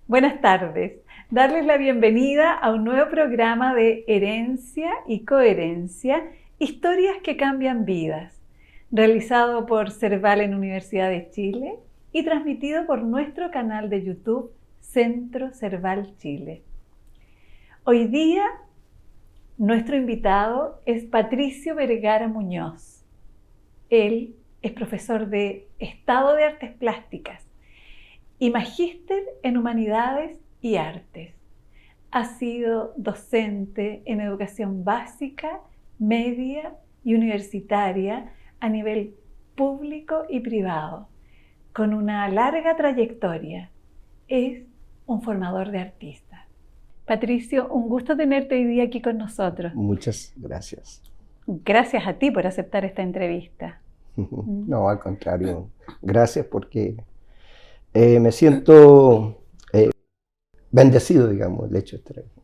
Buenas tardes. Darles la bienvenida a un nuevo programa de Herencia y Coherencia, historias que cambian vidas, realizado por Cervalen Universidad de Chile y transmitido por nuestro canal de YouTube Centro Cerval Chile. Hoy día, nuestro invitado es Patricio Vergara Muñoz. Él es profesor de Estado de Artes Plásticas y magíster en Humanidades y Artes. Ha sido docente en educación básica, media y universitaria a nivel público y privado, con una larga trayectoria. Es un formador de artistas. Patricio, un gusto tenerte hoy día aquí con nosotros. Muchas gracias. Gracias a ti por aceptar esta entrevista. No, al contrario, gracias porque me siento bendecido, digamos, el hecho de estar aquí.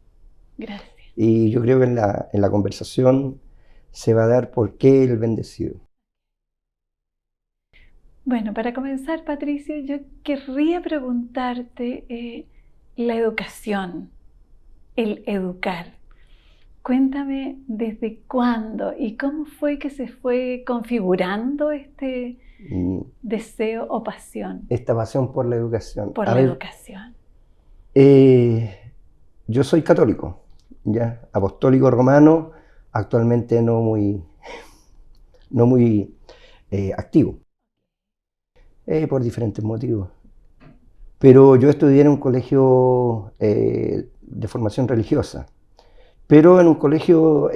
Gracias. Y yo creo que en la conversación se va a dar por qué el bendecido. Bueno, para comenzar, Patricio, yo querría preguntarte la educación, el educar. Cuéntame desde cuándo y cómo fue que se fue configurando este deseo o pasión. Esta pasión por la educación. Por la educación. Yo soy católico, ya, apostólico romano, actualmente no muy activo, por diferentes motivos. Pero yo estudié en un colegio de formación religiosa, pero en un colegio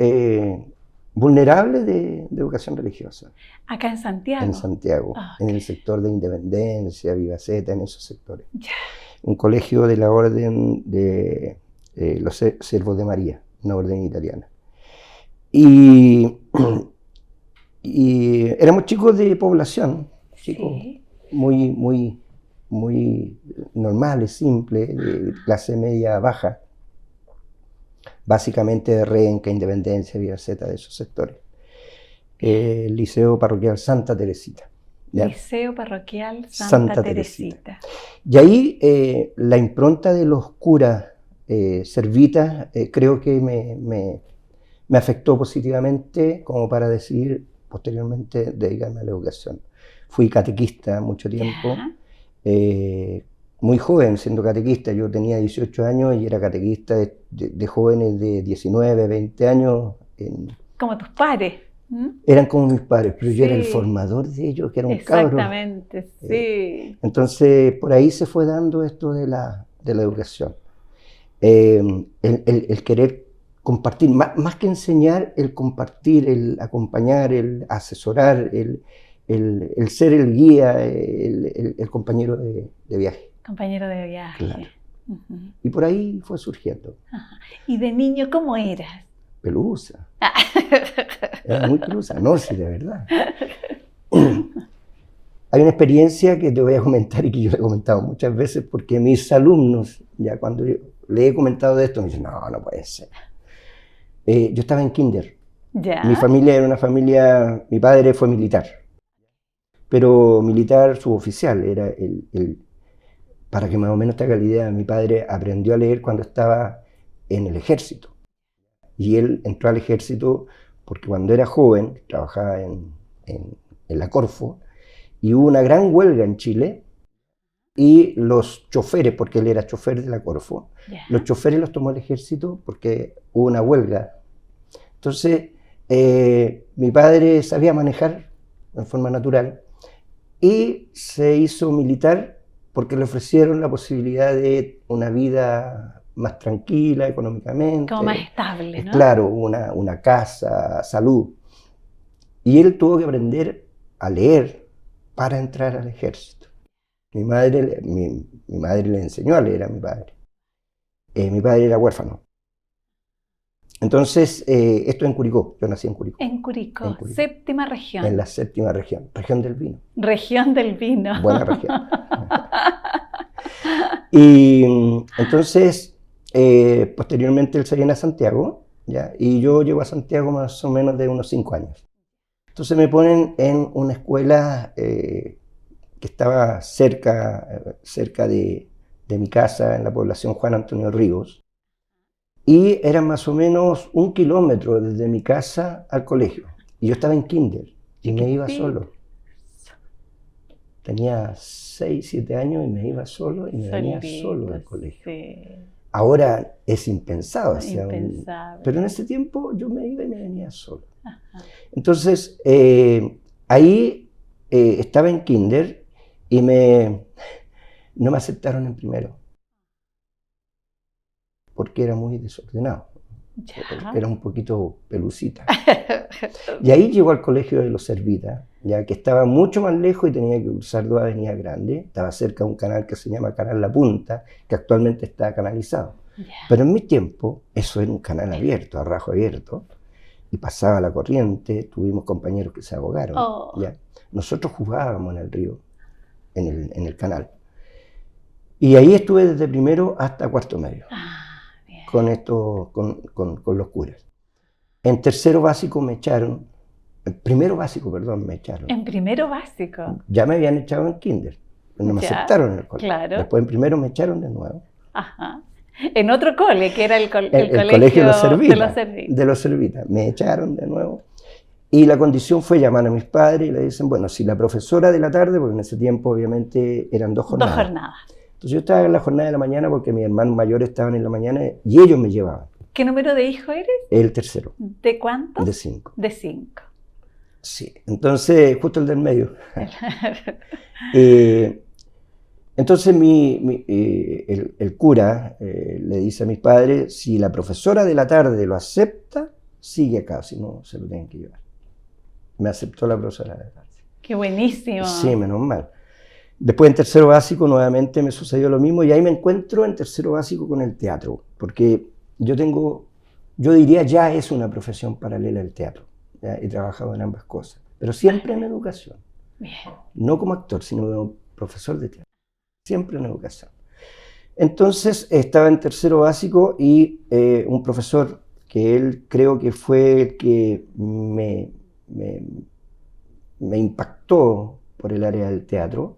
vulnerable de educación religiosa. ¿Acá en Santiago? En Santiago, Okay. En el sector de Independencia, Vivaceta, en esos sectores. Ya. Un colegio de la orden de los Servos de María, una orden italiana. Y éramos chicos de población, chicos sí. muy normales, simples, de clase media baja, básicamente de Renca, Independencia, Vivaceta, de esos sectores. El Liceo Parroquial Santa Teresita. ¿Ya? Liceo Parroquial Santa Teresita. Y ahí la impronta de los curas servitas creo que me afectó positivamente como para decidir posteriormente dedicarme a la educación. Fui catequista mucho tiempo, muy joven siendo catequista. Yo tenía 18 años y era catequista de jóvenes de 19, 20 años. Como tus pares. Eran como mis padres, pero sí. Yo era el formador de ellos, que era un cabro. Exactamente, sí. Entonces, por ahí se fue dando esto de la educación. El querer compartir, más que enseñar, el compartir, el acompañar, el asesorar, el ser el guía, el compañero de viaje. Compañero de viaje. Claro. Y por ahí fue surgiendo. Ajá. ¿Y de niño cómo eras? Pelusa. Era muy pelusa, no, sí, de verdad. Hay una experiencia que te voy a comentar y que yo le he comentado muchas veces porque mis alumnos, ya cuando yo le he comentado de esto, me dicen, no puede ser. Yo estaba en kinder. ¿Ya? Mi familia era una familia, mi padre fue militar, pero militar suboficial, era para que más o menos te haga la idea, mi padre aprendió a leer cuando estaba en el ejército. Y él entró al ejército porque cuando era joven, trabajaba en la Corfo, y hubo una gran huelga en Chile, y los choferes, porque él era chofer de la Corfo, los choferes los tomó el ejército porque hubo una huelga. Entonces, mi padre sabía manejar en forma natural, y se hizo militar porque le ofrecieron la posibilidad de una vida más tranquila económicamente. Como más estable, ¿no? Claro, una casa, salud. Y él tuvo que aprender a leer para entrar al ejército. Mi madre le enseñó a leer a mi padre. Mi padre era huérfano. Entonces, esto en Curicó, yo nací en Curicó. En Curicó, séptima región. En la séptima región, región del vino. Región del vino. Buena región. Y entonces, posteriormente él se viene a Santiago, ¿ya? Y yo llego a Santiago más o menos de unos 5 años. Entonces me ponen en una escuela que estaba cerca de de mi casa en la población Juan Antonio Ríos, y era más o menos 1 kilómetro desde mi casa al colegio. Y yo estaba en kinder y me iba solo. Tenía 6, 7 años y me iba solo y me venía solo del colegio. Sí. Ahora es impensado, o sea, pero en ese tiempo yo me iba y me venía solo. Ajá. Entonces, ahí estaba en kinder y no me aceptaron en primero, porque era muy desordenado. Ya. Era un poquito pelucita. Y ahí llegó al colegio de los Servitas, ya que estaba mucho más lejos y tenía que cruzar 2 avenidas grandes. Estaba cerca de un canal que se llama Canal La Punta, que actualmente está canalizado. Yeah. Pero en mi tiempo, eso era un canal abierto, a rajo abierto, y pasaba la corriente. Tuvimos compañeros que se ahogaron. Oh. ¿Ya? Nosotros jugábamos en el río, en el canal. Y ahí estuve desde primero hasta cuarto medio. Con los curas. En tercero básico me echaron, en primero básico, perdón, me echaron. ¿En primero básico? Ya me habían echado en kinder, no me aceptaron en el colegio. Claro. Después en primero me echaron de nuevo. Ajá. En otro cole, que era el colegio de los Servitas. Me echaron de nuevo. Y la condición fue llamar a mis padres y le dicen, bueno, si la profesora de la tarde, porque en ese tiempo obviamente eran 2 jornadas. 2 jornadas. Entonces yo estaba en la jornada de la mañana porque mis hermanos mayores estaban en la mañana y ellos me llevaban. ¿Qué número de hijo eres? El tercero. ¿De cuántos? De 5. De 5. Sí, entonces justo el del medio. Entonces el cura le dice a mis padres, si la profesora de la tarde lo acepta, sigue acá, si no se lo tienen que llevar. Me aceptó la profesora de la tarde. ¡Qué buenísimo! Sí, menos mal. Después en tercero básico nuevamente me sucedió lo mismo y ahí me encuentro en tercero básico con el teatro, porque yo diría ya es una profesión paralela al teatro. Ya he trabajado en ambas cosas, pero siempre en educación. Bien. No como actor, sino como profesor de teatro. Siempre en educación. Entonces estaba en tercero básico y un profesor que él creo que fue el que me impactó por el área del teatro,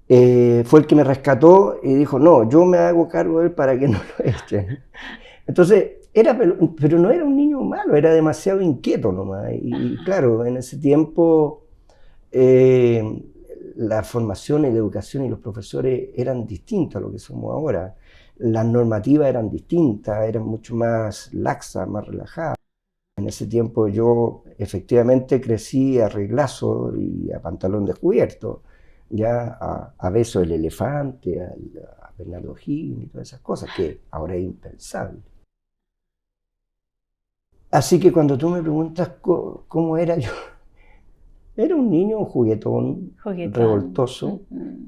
fue el que me rescató y dijo, no, yo me hago cargo de él para que no lo echen. Entonces, pero no era un niño malo, era demasiado inquieto nomás. Y claro, en ese tiempo la formación y la educación y los profesores eran distintos a lo que somos ahora. Las normativas eran distintas, eran mucho más laxas, más relajadas. En ese tiempo yo efectivamente crecí a reglazo y a pantalón descubierto. Ya a Beso el Elefante, a Bernardo Higgins y todas esas cosas, que ahora es impensable. Así que cuando tú me preguntas cómo era yo, era un niño juguetón. Revoltoso,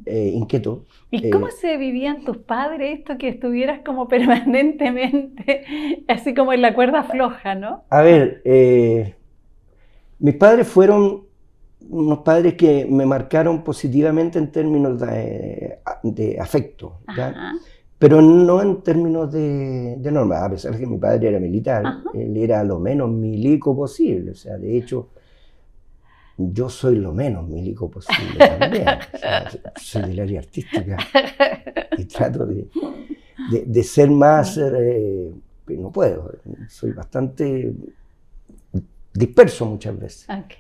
inquieto. ¿Y cómo se vivían tus padres esto que estuvieras como permanentemente, así como en la cuerda floja, ¿no? A ver, mis padres fueron unos padres que me marcaron positivamente en términos de afecto, ¿ya? Pero no en términos de norma, a pesar de que mi padre era militar. Ajá. Él era lo menos milico posible, o sea, de hecho, yo soy lo menos milico posible también, o sea, soy del área artística y trato de ser más, pero no puedo, soy bastante disperso muchas veces. Okay.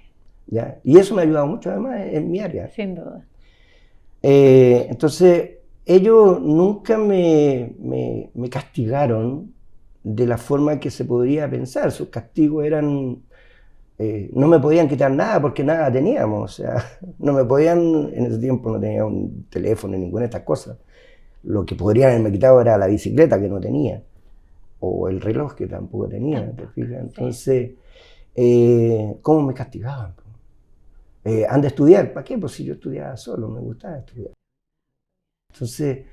¿Ya? Y eso me ha ayudado mucho además en mi área. Sin duda. Entonces, ellos nunca me castigaron de la forma que se podría pensar. Sus castigos eran, no me podían quitar nada porque nada teníamos. O sea, no me podían, en ese tiempo no tenía un teléfono ni ninguna de estas cosas. Lo que podrían haberme quitado era la bicicleta que no tenía, o el reloj que tampoco tenía, ¿te fijas? Entonces, ¿cómo me castigaban? Han de estudiar, ¿para qué? Pues si yo estudiaba solo, me gustaba estudiar. Entonces,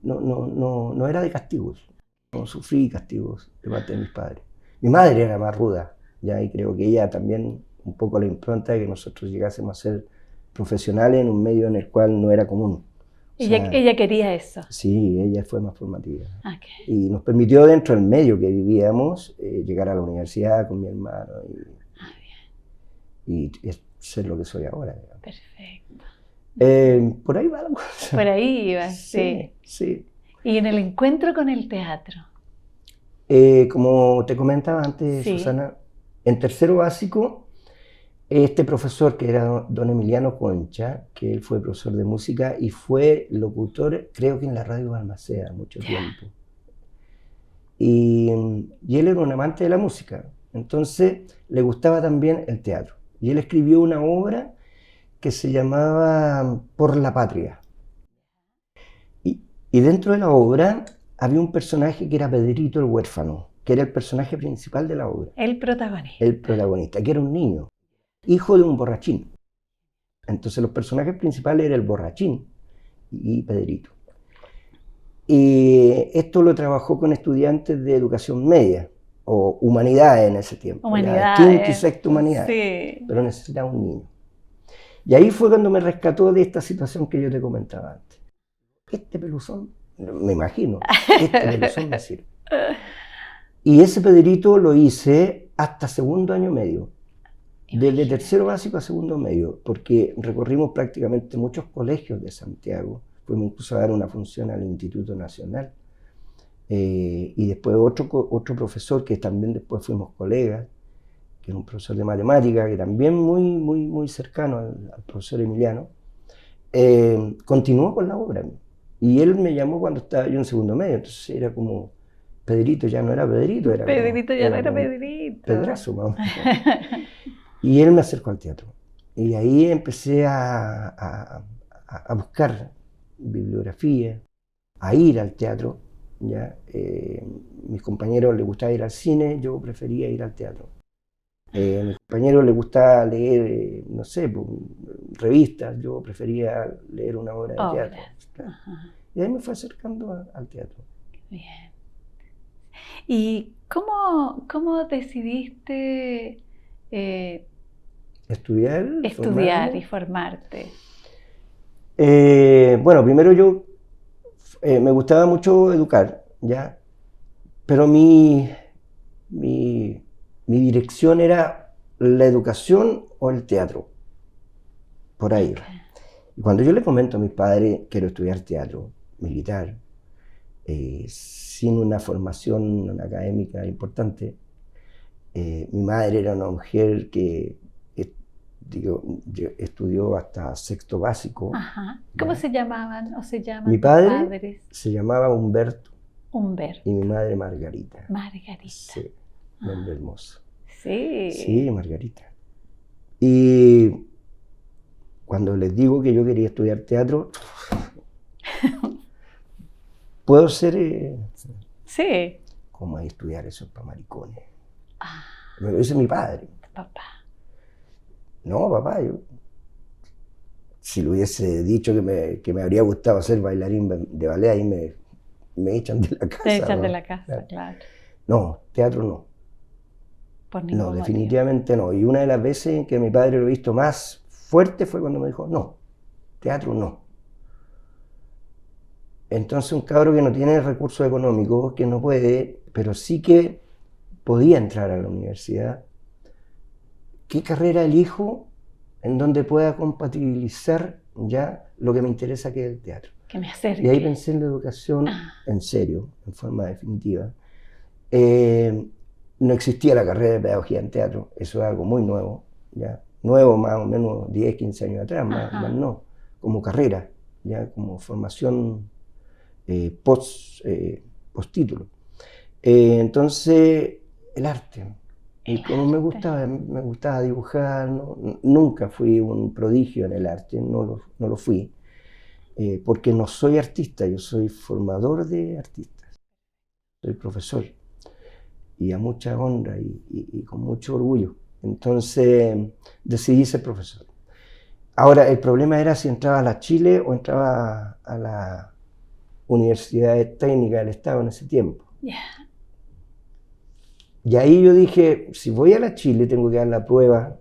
no era de castigos, no sufrí castigos de parte de mis padres. Mi madre era más ruda, ya, y creo que ella también, un poco la impronta de que nosotros llegásemos a ser profesionales en un medio en el cual no era común. Ella quería eso. Sí, ella fue más formativa. Okay. Y nos permitió dentro del medio que vivíamos llegar a la universidad con mi hermano y ser lo que soy ahora. Digamos. Perfecto. Por ahí va la cosa. Por ahí iba, sí. Sí. Y en el encuentro con el teatro. Como te comentaba antes, Sí. Susana, en tercero básico, este profesor que era don Emiliano Concha, que él fue profesor de música y fue locutor, creo que en la radio Balmaceda mucho tiempo. Y él era un amante de la música, entonces le gustaba también el teatro. Y él escribió una obra que se llamaba Por la Patria. Y dentro de la obra había un personaje que era Pedrito el huérfano, que era el personaje principal de la obra. El protagonista. El protagonista, que era un niño, hijo de un borrachín. Entonces los personajes principales eran el borrachín y Pedrito. Y esto lo trabajó con estudiantes de educación media, o humanidades en ese tiempo. Humanidades. Quinto y sexto humanidades. Sí. Pero necesitaba un niño. Y ahí fue cuando me rescató de esta situación que yo te comentaba antes. Este peluzón, me imagino, este peluzón me sirve. Y ese Pedrito lo hice hasta segundo año medio. Desde tercero básico a segundo medio, porque recorrimos prácticamente muchos colegios de Santiago. Fuimos incluso a dar una función al Instituto Nacional. Y después otro profesor que también después fuimos colegas, que era un profesor de matemática, que también muy cercano al profesor Emiliano, continuó con la obra. Y él me llamó cuando estaba yo en segundo medio, entonces era como, Pedrito ya no era Pedrito, era Pedrito como, ya no era como Pedrito. Pedrazo, vamos. Y él me acercó al teatro. Y ahí empecé a buscar bibliografía, a ir al teatro. ¿Ya? Mis compañeros les gustaba ir al cine, yo prefería ir al teatro. A mis compañeros les gustaba leer, no sé, revistas, yo prefería leer una obra de teatro. Claro. Y ahí me fue acercando al teatro. Bien. ¿Y cómo decidiste estudiar y formarte? Bueno, primero yo me gustaba mucho educar, ¿ya? Pero mi dirección era la educación o el teatro, por ahí. Okay. Y cuando yo le comento a mis padres, quiero estudiar teatro militar, sin una formación académica importante, mi madre era una mujer que estudió hasta sexto básico. Ajá. ¿Cómo se llamaban o se llaman mi padre tus padres? Se llamaba Humberto. Humberto. Y mi madre Margarita. Margarita. Sí, nombre hermoso. Sí. Sí, Margarita. Y cuando les digo que yo quería estudiar teatro, puedo ser... sí. ¿Cómo hay estudiar eso para maricones? Me lo dice mi padre. Papá. No, papá, yo... Si le hubiese dicho que me habría gustado ser bailarín de ballet, ahí me echan de la casa. Te echan, ¿no?, de la casa, claro. No, teatro no. Por ningún motivo. Definitivamente no. Y una de las veces en que mi padre lo he visto más fuerte fue cuando me dijo, no, teatro no. Entonces un cabro que no tiene recursos económicos, que no puede, pero sí que podía entrar a la universidad, ¿qué carrera elijo en donde pueda compatibilizar ya lo que me interesa, que es el teatro? Que me acerque. Y ahí pensé en la educación en serio, en forma definitiva. No existía la carrera de pedagogía en teatro, eso es algo muy nuevo, ¿ya? Nuevo más o menos 10, 15 años atrás, más no, como carrera, ya como formación post-título. Entonces, el arte. Y como me gustaba dibujar, nunca fui un prodigio en el arte, no lo fui, porque no soy artista, yo soy formador de artistas, soy profesor, y a mucha honra y con mucho orgullo. Entonces decidí ser profesor. Ahora, el problema era si entraba a la Chile o entraba a la Universidad Técnica del Estado en ese tiempo. Yeah. Y ahí yo dije, si voy a la Chile tengo que dar la prueba,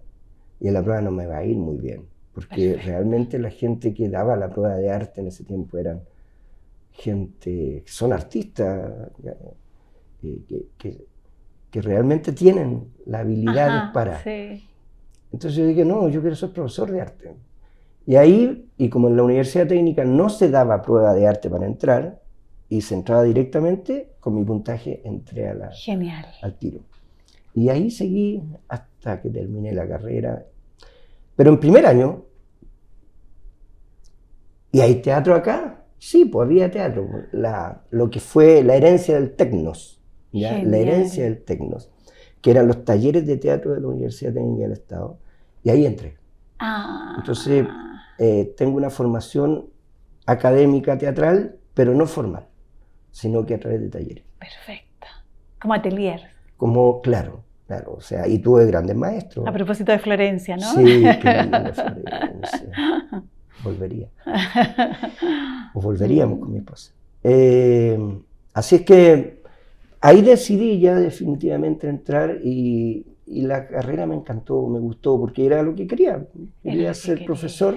y en la prueba no me va a ir muy bien, porque realmente la gente que daba la prueba de arte en ese tiempo eran gente que son artistas, que realmente tienen la habilidad para... Sí. Entonces yo dije, no, yo quiero ser profesor de arte. Y ahí, y como en la Universidad Técnica no se daba prueba de arte para entrar, y se entraba directamente, con mi puntaje entré Genial. al tiro. Y ahí seguí hasta que terminé la carrera. Pero en primer año, ¿y hay teatro acá? Sí, pues había teatro. Lo que fue la herencia del Tecnos, ¿ya? La herencia del Tecnos, que eran los talleres de teatro de la Universidad Técnica del Estado. Y ahí entré. Entonces, tengo una formación académica teatral, pero no formal, sino que a través de talleres. Perfecto. Como atelier. Como, claro, o sea, y tuve grandes maestros. A propósito de Florencia, ¿no? Sí, qué linda Florencia. Volvería. O volveríamos con mi esposa. Así es que ahí decidí ya definitivamente entrar y la carrera me encantó, me gustó, porque era lo que quería. Quería ser profesor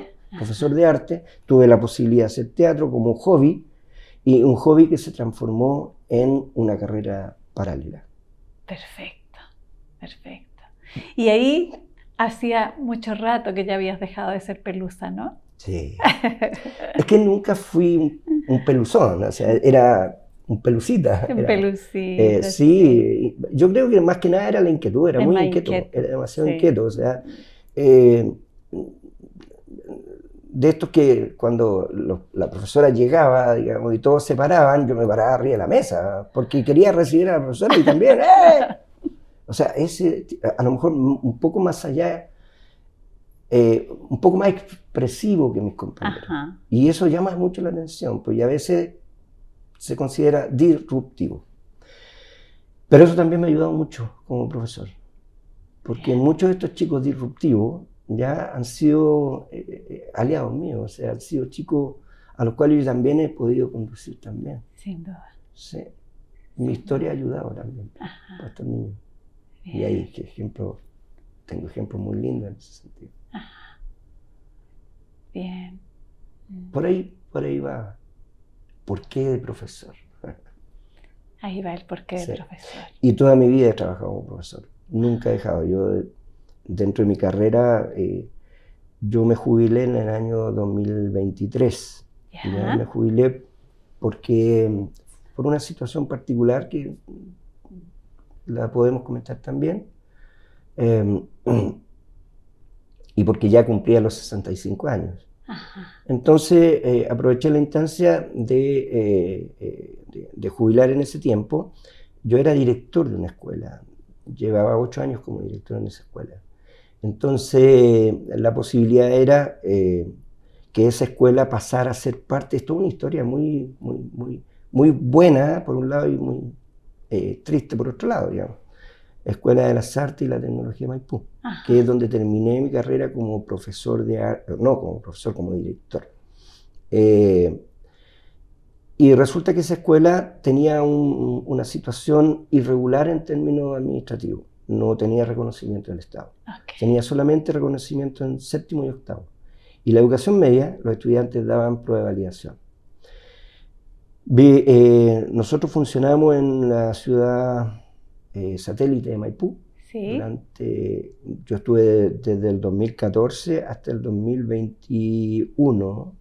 de arte. Tuve la posibilidad de hacer teatro como un hobby, y un hobby que se transformó en una carrera paralela. Perfecto, perfecto. Y ahí hacía mucho rato que ya habías dejado de ser pelusa, ¿no? Sí. Es que nunca fui un peluzón, o sea, era un pelucita. Un pelucita. Sí, yo creo que más que nada era la inquietud, era muy inquieto, era demasiado inquieto, o sea, de estos que cuando la profesora llegaba, digamos, y todos se paraban, yo me paraba arriba de la mesa, porque quería recibir a la profesora y también, ¡eh! O sea, ese, a lo mejor un poco más allá, un poco más expresivo que mis compañeros. Ajá. Y eso llama mucho la atención, pues, y a veces se considera disruptivo. Pero eso también me ha ayudado mucho como profesor, porque muchos de estos chicos disruptivos ya han sido aliados míos, o sea, han sido chicos a los cuales yo también he podido conducir también. Sin duda. Sí. Mi historia ha ayudado también a estos niños. Bien. Y ahí, tengo ejemplos muy lindos en ese sentido. Ajá. Bien. Por ahí va. ¿Por qué de profesor? Ahí va el porqué de profesor. Y toda mi vida he trabajado como profesor. Nunca he dejado. Yo, dentro de mi carrera, yo me jubilé en el año 2023. Ya me jubilé porque, por una situación particular que la podemos comentar también, y porque ya cumplía los 65 años. Ajá. Entonces aproveché la instancia de jubilar en ese tiempo. Yo era director de una escuela, llevaba 8 años como director en esa escuela. Entonces la posibilidad era que esa escuela pasara a ser parte. Esto es una historia muy buena por un lado y muy triste por otro lado, digamos. Escuela de las Artes y la Tecnología Maipú, ajá, que es donde terminé mi carrera como profesor de arte, no como profesor, como director. Y resulta que esa escuela tenía una situación irregular en términos administrativos. No tenía reconocimiento del Estado. Okay. Tenía solamente reconocimiento en 7º y 8º. Y la educación media, los estudiantes daban prueba de validación. Nosotros funcionamos en la ciudad satélite de Maipú. ¿Sí? Yo estuve desde el 2014 hasta el 2021.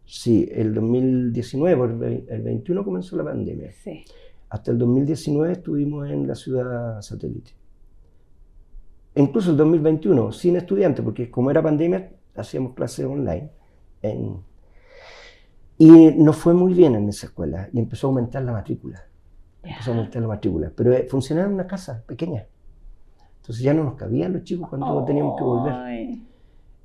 Sí, el 2019, el 21 comenzó la pandemia. Sí. Hasta el 2019 estuvimos en la ciudad satélite. Incluso el 2021, sin estudiantes, porque como era pandemia, hacíamos clases online. Y nos fue muy bien en esa escuela y empezó a aumentar la matrícula. Pero funcionaba en una casa pequeña. Entonces ya no nos cabían los chicos cuando teníamos que volver.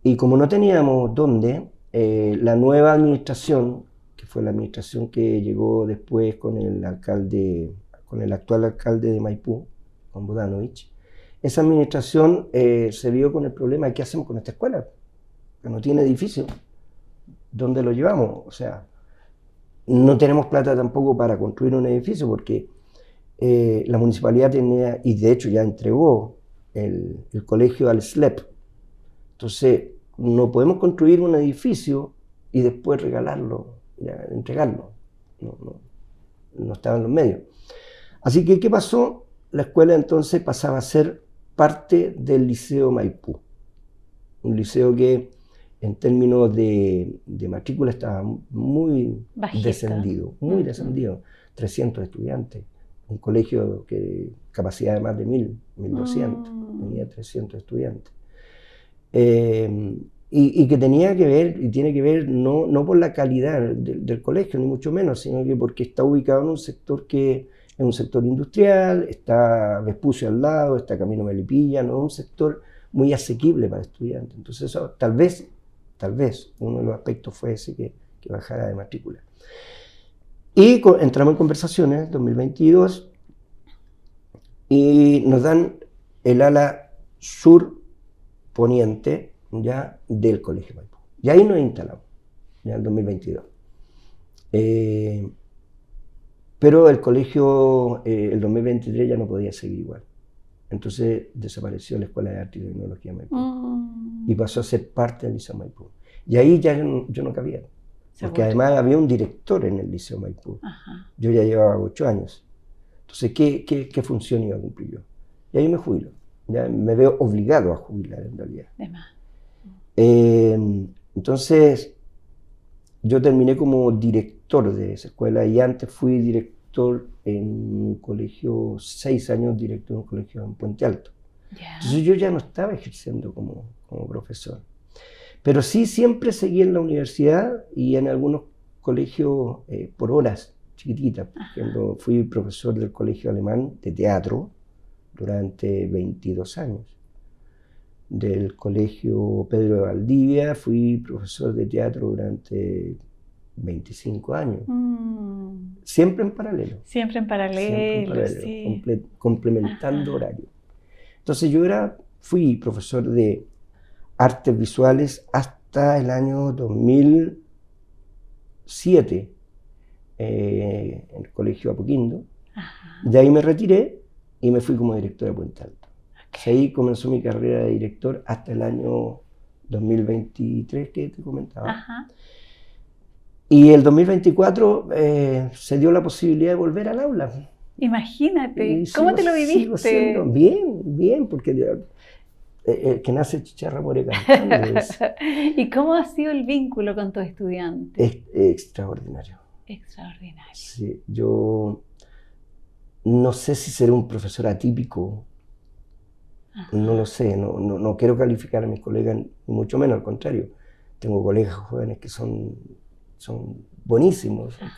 Y como no teníamos dónde, la nueva administración, que fue la administración que llegó después con el actual alcalde de Maipú, con Bodanovich, esa administración se vio con el problema de qué hacemos con esta escuela, que no tiene edificio. ¿Dónde lo llevamos? O sea, no tenemos plata tampoco para construir un edificio porque la municipalidad tenía, y de hecho ya entregó el colegio al SLEP. Entonces, no podemos construir un edificio y después regalarlo, entregarlo. No estaban los medios. Así que, ¿qué pasó? La escuela entonces pasaba a ser parte del Liceo Maipú. Un liceo que en términos de matrícula estaba muy Bajita. descendido, muy descendido. 300 estudiantes, un colegio que capacidad de más de 1200, tenía 300 estudiantes. Y que tenía que ver, y tiene que ver no por la calidad del colegio, ni mucho menos, sino que porque está ubicado en un sector que es un sector industrial, está Vespucio al lado, está Camino Melipilla, no es un sector muy asequible para estudiantes. Entonces eso, tal vez, uno de los aspectos fue ese que bajara de matrícula. Y entramos en conversaciones en 2022 y nos dan el ala sur poniente ya del Colegio Maipú. Y ahí nos instalamos, ya en 2022. Pero el colegio, el 2023 ya no podía seguir igual. Entonces desapareció la Escuela de Arte y Tecnología Maipú y pasó a ser parte del Liceo Maipú. Y ahí ya yo no cabía, porque además había un director en el Liceo Maipú. Ajá. Yo ya llevaba 8 años. Entonces, ¿qué función iba a cumplir yo? Y ahí me jubilo. Ya me veo obligado a jubilar en realidad. Entonces, yo terminé como director de esa escuela y antes fui director en un colegio, 6 años director en un colegio en Puente Alto. Yeah. Entonces yo ya no estaba ejerciendo como profesor. Pero sí siempre seguí en la universidad y en algunos colegios por horas chiquititas. Por ejemplo, fui profesor del colegio alemán de teatro durante 22 años. Del colegio Pedro de Valdivia fui profesor de teatro durante 25 años. Siempre en paralelo. Siempre en paralelo, sí. Complementando horario. Entonces yo fui profesor de artes visuales hasta el año 2007 en el colegio Apoquindo. Ajá. De ahí me retiré y me fui como director de Puente Alto. Okay. Ahí comenzó mi carrera de director hasta el año 2023 que te comentaba. Ajá. Y el 2024 se dio la posibilidad de volver al aula. Imagínate, ¿cómo te lo viviste? Bien, porque el que nace chicharra muere cantando. ¿Y cómo ha sido el vínculo con tus estudiantes? Es extraordinario. Extraordinario. Sí, yo no sé si seré un profesor atípico. Ajá. No lo sé, no quiero calificar a mis colegas, ni mucho menos, al contrario. Tengo colegas jóvenes que son buenísimos, son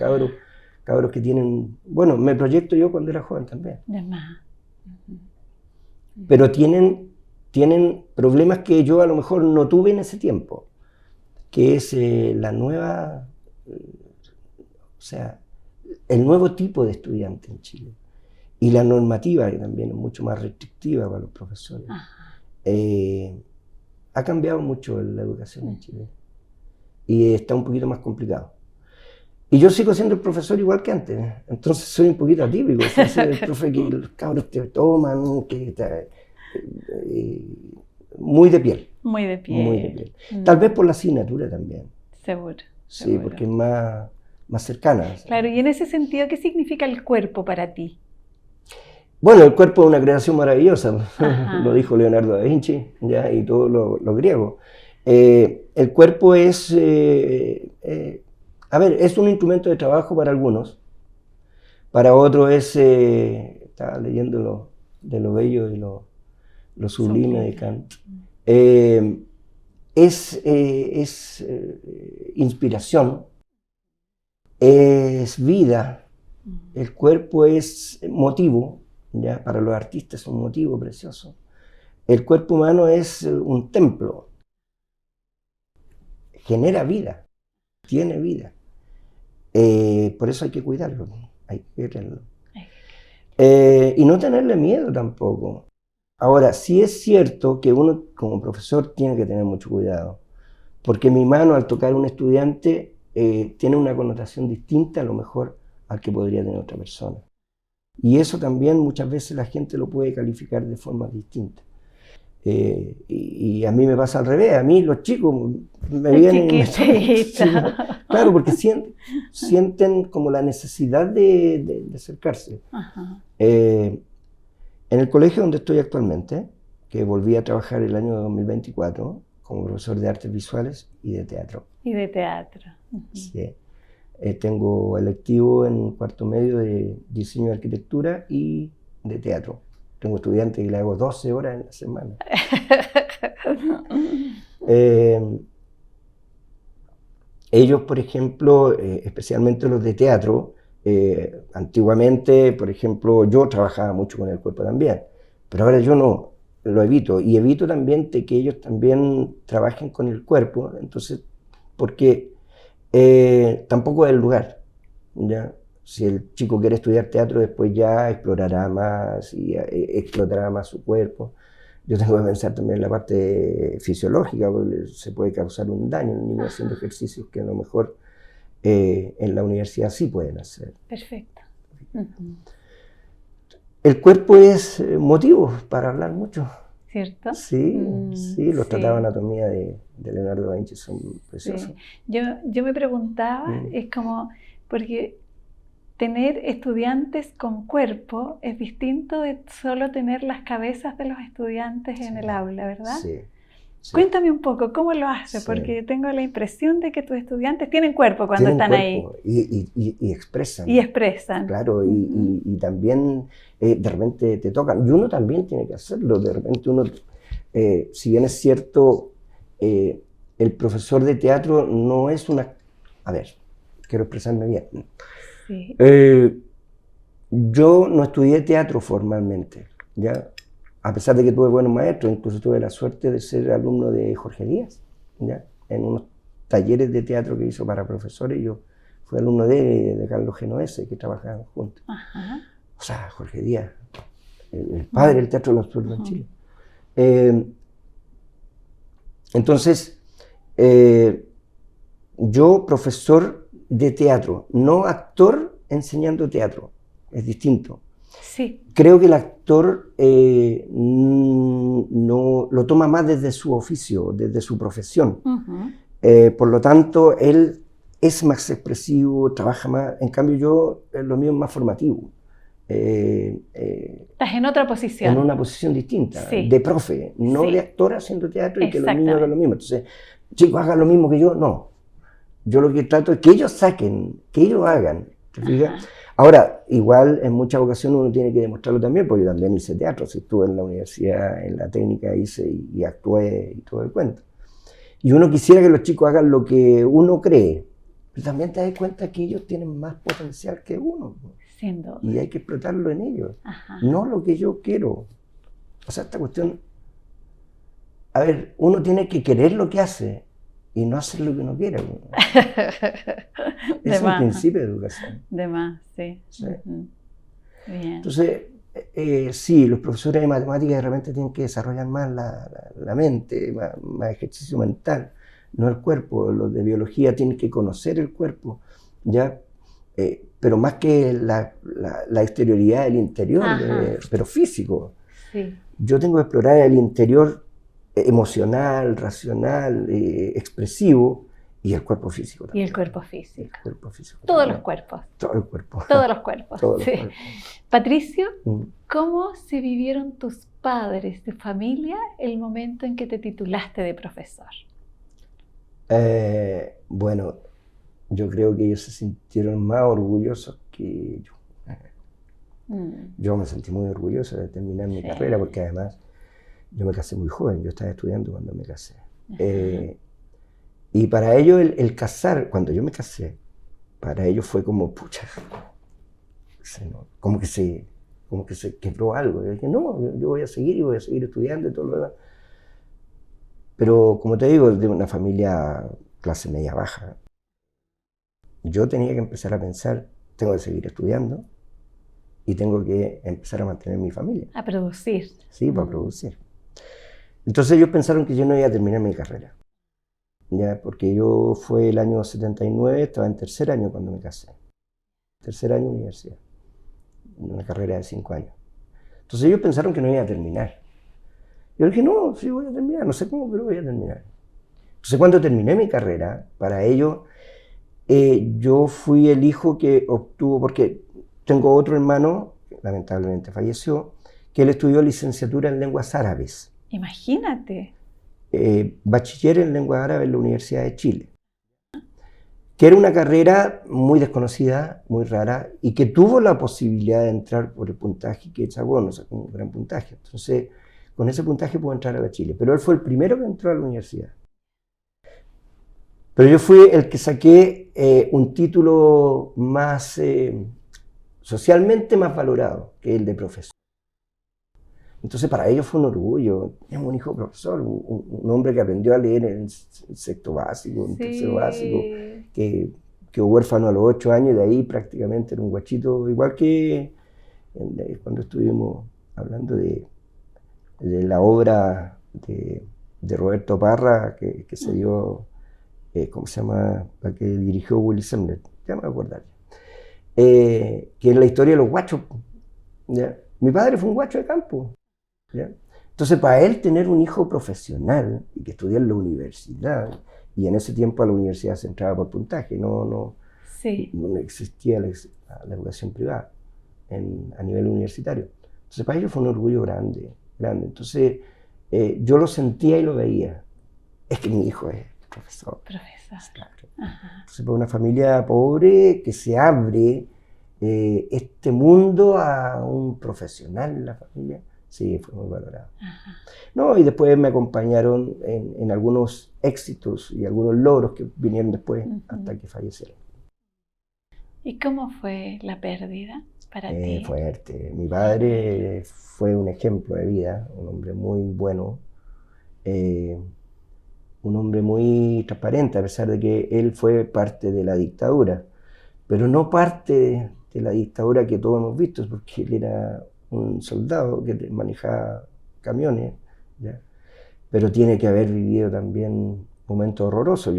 cabros que tienen... Bueno, me proyecto yo cuando era joven también. Pero tienen problemas que yo a lo mejor no tuve en ese tiempo, que es la nueva... o sea, el nuevo tipo de estudiante en Chile. Y la normativa, que también es mucho más restrictiva para los profesores. Ha cambiado mucho la educación en Chile. Y está un poquito más complicado. Y yo sigo siendo el profesor igual que antes. Entonces soy un poquito atípico. Soy el profe que los cabros te toman, muy de piel. Muy de piel. Muy de piel. Tal vez por la asignatura también. Seguro. Sí, seguro. Porque es más cercana. Claro, y en ese sentido, ¿qué significa el cuerpo para ti? Bueno, el cuerpo es una creación maravillosa, lo dijo Leonardo da Vinci, ¿ya? Y todos los griegos. El cuerpo es, es un instrumento de trabajo para algunos, para otros es, estaba leyendo de lo bello y lo sublime de Kant, es inspiración, es vida, el cuerpo es motivo. ¿Ya? Para los artistas es un motivo precioso. El cuerpo humano es un templo. Genera vida, tiene vida. Por eso hay que cuidarlo, hay que quererlo. Y no tenerle miedo tampoco. Ahora, sí es cierto que uno como profesor tiene que tener mucho cuidado, porque mi mano al tocar a un estudiante tiene una connotación distinta a lo mejor al que podría tener otra persona. Y eso también muchas veces la gente lo puede calificar de forma distinta. Y a mí me pasa al revés, a mí los chicos me vienen y me tocan. Claro, porque sienten como la necesidad de acercarse. En el colegio donde estoy actualmente, que volví a trabajar el año 2024, como profesor de artes visuales y de teatro. Y de teatro. Sí. Tengo electivo en cuarto medio de diseño de arquitectura y de teatro. Tengo estudiantes que le hago 12 horas en la semana. Ellos, por ejemplo, especialmente los de teatro, antiguamente, por ejemplo, yo trabajaba mucho con el cuerpo también, pero ahora yo no, lo evito. Y evito también de que ellos también trabajen con el cuerpo, entonces, porque tampoco es el lugar, ¿ya? Si el chico quiere estudiar teatro, después ya explorará más y explotará más su cuerpo. Yo tengo que pensar también en la parte fisiológica, porque se puede causar un daño en el niño haciendo ejercicios que a lo mejor en la universidad sí pueden hacer. Perfecto. El cuerpo es motivo para hablar mucho. ¿Cierto? Sí, sí, los sí. tratados de anatomía de Leonardo da Vinci son preciosos. Sí. Yo me preguntaba, es como, porque tener estudiantes con cuerpo es distinto de solo tener las cabezas de los estudiantes en el aula, ¿verdad? Sí. Sí. Cuéntame un poco, ¿cómo lo haces? Sí. Porque tengo la impresión de que tus estudiantes tienen cuerpo cuando tienen están cuerpo ahí. Y expresan. Y expresan. Claro, y también de repente te tocan. Y uno también tiene que hacerlo. De repente uno, si bien es cierto, el profesor de teatro no es una... A ver, quiero expresarme bien. Sí. Yo no estudié teatro formalmente, ¿ya? A pesar de que tuve buenos maestros, incluso tuve la suerte de ser alumno de Jorge Díaz, ¿ya? En unos talleres de teatro que hizo para profesores, yo fui alumno de Carlos Genoese, que trabajaban juntos. Ajá. O sea, Jorge Díaz, el padre del teatro del absurdo en Chile. Entonces, yo profesor de teatro, no actor enseñando teatro, es distinto. Sí. Creo que el actor no lo toma más desde su oficio, desde su profesión. Por lo tanto, él es más expresivo, trabaja más. En cambio, yo, lo mío es más formativo. Estás en otra posición. En una posición distinta, sí. de profe, no sí. de actor haciendo teatro y que los niños hagan lo mismo. Entonces, chicos, hagan lo mismo que yo, no. Yo lo que trato es que ellos saquen, que ellos hagan. ¿Te fijas? Ahora, igual en muchas ocasiones uno tiene que demostrarlo también, porque yo también hice teatro, si estuve en la universidad, en la técnica hice y actué y todo el cuento. Y uno quisiera que los chicos hagan lo que uno cree, pero también te das cuenta que ellos tienen más potencial que uno. Sin duda. Y hay que explotarlo en ellos, no lo que yo quiero. O sea, esta cuestión, a ver, uno tiene que querer lo que hace y no hacer lo que uno quiere. Es un principio de educación. De más, sí. Sí. Bien. Entonces, sí, los profesores de matemáticas de repente tienen que desarrollar más la mente, más ejercicio mental, no el cuerpo. Los de biología tienen que conocer el cuerpo, ¿ya? Pero más que la exterioridad, el interior, pero físico. Sí. Yo tengo que explorar el interior emocional, racional, expresivo, y el cuerpo físico también. Y el cuerpo físico. El cuerpo físico Todos también. los cuerpos. Todo el cuerpo. Todos los cuerpos. Todos los sí. cuerpos. Patricio, ¿cómo se vivieron tus padres, tu familia, el momento en que te titulaste de profesor? Bueno, yo creo que ellos se sintieron más orgullosos que yo. Yo me sentí muy orgulloso de terminar mi carrera, porque además yo me casé muy joven, yo estaba estudiando cuando me casé. Y para ellos el casar, cuando yo me casé, para ellos fue como, pucha, como que se quebró algo. Yo dije, no, yo voy a seguir y voy a seguir estudiando y todo lo demás. Pero como te digo, de una familia clase media baja, yo tenía que empezar a pensar, tengo que seguir estudiando y tengo que empezar a mantener mi familia. A producir. Sí, para producir. Entonces ellos pensaron que yo no iba a terminar mi carrera. Ya, porque yo fue el año 79, estaba en tercer año cuando me casé. Tercer año de universidad. Una carrera de 5 años. Entonces ellos pensaron que no iba a terminar. Yo dije, no, sí voy a terminar, no sé cómo, pero voy a terminar. Entonces cuando terminé mi carrera, para ellos, yo fui el hijo que obtuvo, porque tengo otro hermano, que lamentablemente falleció, que él estudió licenciatura en lenguas árabes. Imagínate. bachiller en lengua árabe en la Universidad de Chile, que era una carrera muy desconocida, muy rara, y que tuvo la posibilidad de entrar por el puntaje que sacó, no sacó un gran puntaje. Entonces, con ese puntaje pudo entrar a la Chile, pero él fue el primero que entró a la universidad. Pero yo fui el que saqué un título más socialmente más valorado que el de profesor. Entonces para ellos fue un orgullo. Tenemos un hijo profesor, un hombre que aprendió a leer en sexto básico, en tercero básico, que huérfano a los 8 años y de ahí prácticamente era un guachito, igual que cuando estuvimos hablando de la obra de Roberto Parra que se dio, ¿cómo se llama? La que dirigió Willy Semler, ya me voy a acordar. Que es la historia de los guachos. ¿Ya? Mi padre fue un guacho de campo. ¿Ya? Entonces, para él tener un hijo profesional y que estudiara en la universidad, y en ese tiempo a la universidad se entraba por puntaje, no existía la educación privada a nivel universitario. Entonces, para ellos fue un orgullo grande. Entonces, yo lo sentía y lo veía. Es que mi hijo es profesor. Claro. Entonces, para una familia pobre que se abre este mundo a un profesional en la familia, sí, fue muy valorado. No, y después me acompañaron en algunos éxitos y algunos logros que vinieron después hasta que fallecieron. ¿Y cómo fue la pérdida para ti? Fuerte. Mi padre fue un ejemplo de vida, un hombre muy bueno, un hombre muy transparente, a pesar de que él fue parte de la dictadura, pero no parte de la dictadura que todos hemos visto, porque él era un soldado que manejaba camiones, ¿ya? Pero tiene que haber vivido también momentos horrorosos.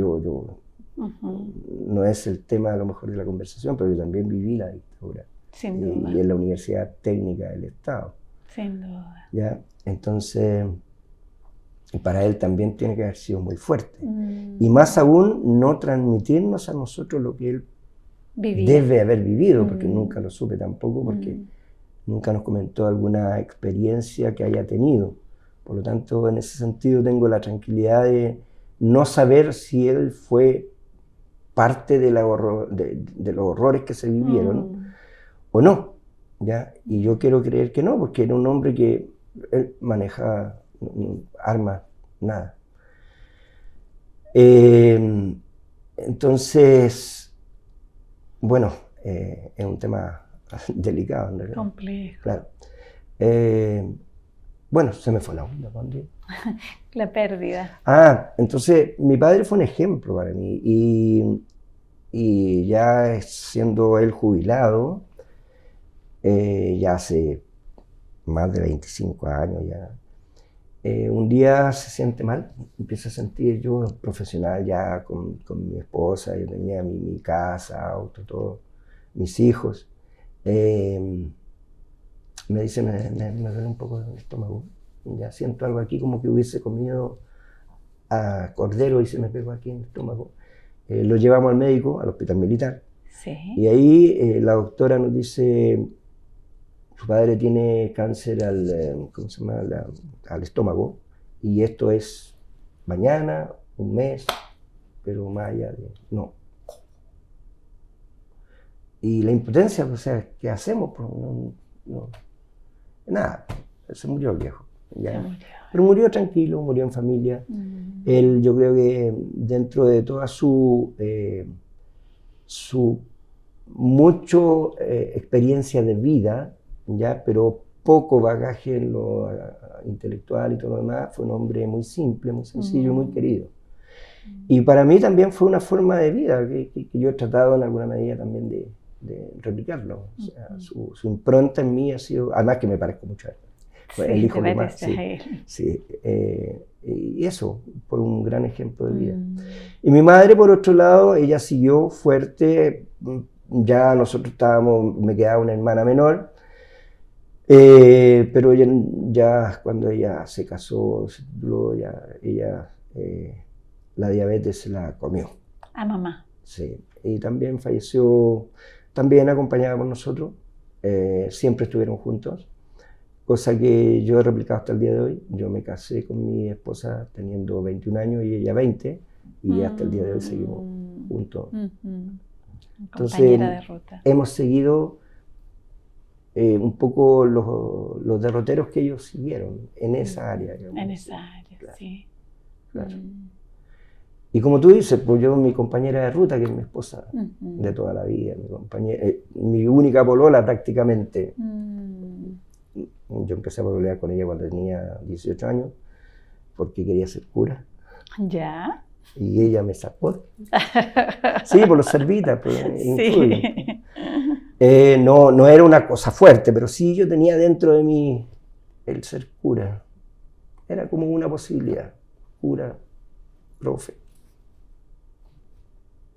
No es el tema a lo mejor de la conversación, pero yo también viví la dictadura. Sin duda. Y en la Universidad Técnica del Estado. Sin duda. ¿Ya? Entonces, para él también tiene que haber sido muy fuerte. Y más aún, no transmitirnos a nosotros lo que él debe haber vivido, porque nunca lo supe tampoco, porque nunca nos comentó alguna experiencia que haya tenido. Por lo tanto, en ese sentido tengo la tranquilidad de no saber si él fue parte de los horrores que se vivieron o no, ¿ya? Y yo quiero creer que no, porque era un hombre que él manejaba armas, nada. Entonces, bueno, es un tema delicado, en realidad. Complejo. Claro. Bueno, se me fue la onda, ¿dónde? La pérdida. Entonces mi padre fue un ejemplo para mí y ya siendo él jubilado, ya hace más de 25 años ya, un día se siente mal, empiezo a sentir yo profesional ya con mi esposa, yo tenía mi casa, auto, todo, mis hijos. Me dice, me duele un poco el estómago, ya siento algo aquí como que hubiese comido a cordero y se me pegó aquí en el estómago. Lo llevamos al médico, al hospital militar, y ahí la doctora nos dice, su padre tiene cáncer ¿cómo se llama? Al estómago, y esto es mañana, un mes, pero más allá de... no. Y la impotencia, o sea, ¿qué hacemos? Pues no, nada, se murió el viejo. Ya. Pero murió tranquilo, murió en familia. Él, yo creo que dentro de toda su mucho experiencia de vida, ya, pero poco bagaje en lo intelectual y todo lo demás, fue un hombre muy simple, muy sencillo, muy querido. Y para mí también fue una forma de vida que yo he tratado en alguna medida también de replicarlo. O sea, su impronta en mí ha sido, además que me parezco mucho a él. Fue el hijo que más, sí, y eso fue un gran ejemplo de vida. Y mi madre, por otro lado, ella siguió fuerte. Ya nosotros me quedaba una hermana menor, pero ya cuando ella se casó, se tituló, ella la diabetes se la comió. A mamá. Sí, y también falleció, también acompañada por nosotros, siempre estuvieron juntos. cosa que yo he replicado hasta el día de hoy. Yo me casé con mi esposa teniendo 21 años y ella 20, y hasta el día de hoy seguimos juntos. Entonces, compañera de ruta. hemos seguido un poco los derroteros que ellos siguieron en esa área. En esa área, claro, sí. Claro. Y como tú dices, pues yo, mi compañera de ruta, que es mi esposa de toda la vida, mi compañera, mi única polola prácticamente. Yo empecé a pololear con ella cuando tenía 18 años, porque quería ser cura. ¿Ya? Y ella me sacó. Sí, por los servitas, pues, Sí. No era una cosa fuerte, pero sí yo tenía dentro de mí el ser cura. Era como una posibilidad. Cura, profe.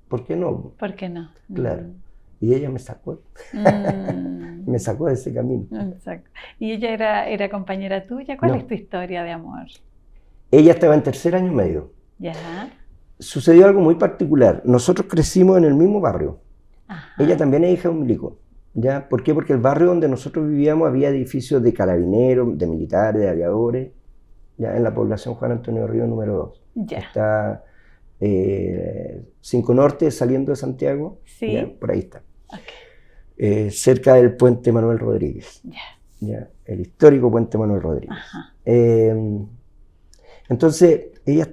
¿Por qué no? ¿Por qué no? Claro. Y ella me sacó. Me sacó de ese camino. Exacto. ¿Y ella era compañera tuya? ¿Cuál No. es tu historia de amor? Ella estaba en tercer año y medio. Ya. Sucedió algo muy particular. Nosotros crecimos en el mismo barrio. Ajá. Ella también es hija de un milico. ¿Ya? ¿Por qué? Porque el barrio donde nosotros vivíamos había edificios de carabineros, de militares, de aviadores, ya en la población Juan Antonio Río número 2. Ya. Está 5 Norte saliendo de Santiago. Sí. ¿Ya? Por ahí está. Okay. Cerca del puente Manuel Rodríguez. Ya. ¿Ya? El histórico puente Manuel Rodríguez. Ajá. Entonces, ella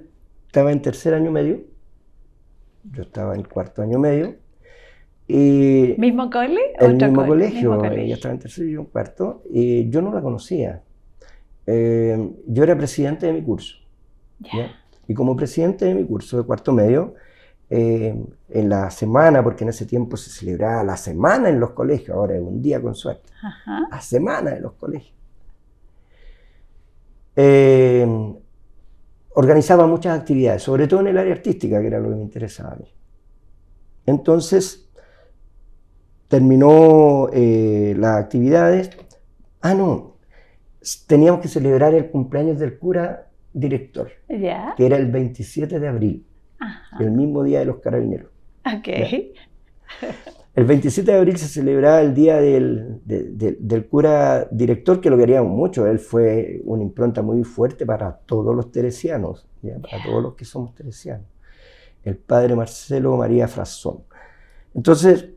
estaba en tercer año medio, yo estaba en cuarto año medio. Y ¿Mismo cole? el ¿Otro mismo cole? colegio, Mismo colegio. ella estaba en tercero y yo en cuarto, y yo no la conocía. Yo era presidente de mi curso. ¿Ya? Y como presidente de mi curso de cuarto medio, en la semana, porque en ese tiempo se celebraba la semana en los colegios, ahora es un día con suerte, Ajá. la semana de los colegios. Organizaba muchas actividades, sobre todo en el área artística, que era lo que me interesaba a mí. Entonces, terminó las actividades. No, teníamos que celebrar el cumpleaños del cura director, Ya. que era el 27 de abril, Ajá. el mismo día de los carabineros. Ok. ¿Ya? El 27 de abril se celebraba el día del cura director, que lo queríamos mucho. Él fue una impronta muy fuerte para todos los teresianos, ¿ya? Para todos los que somos teresianos. El padre Marcelo María Frazón. Entonces,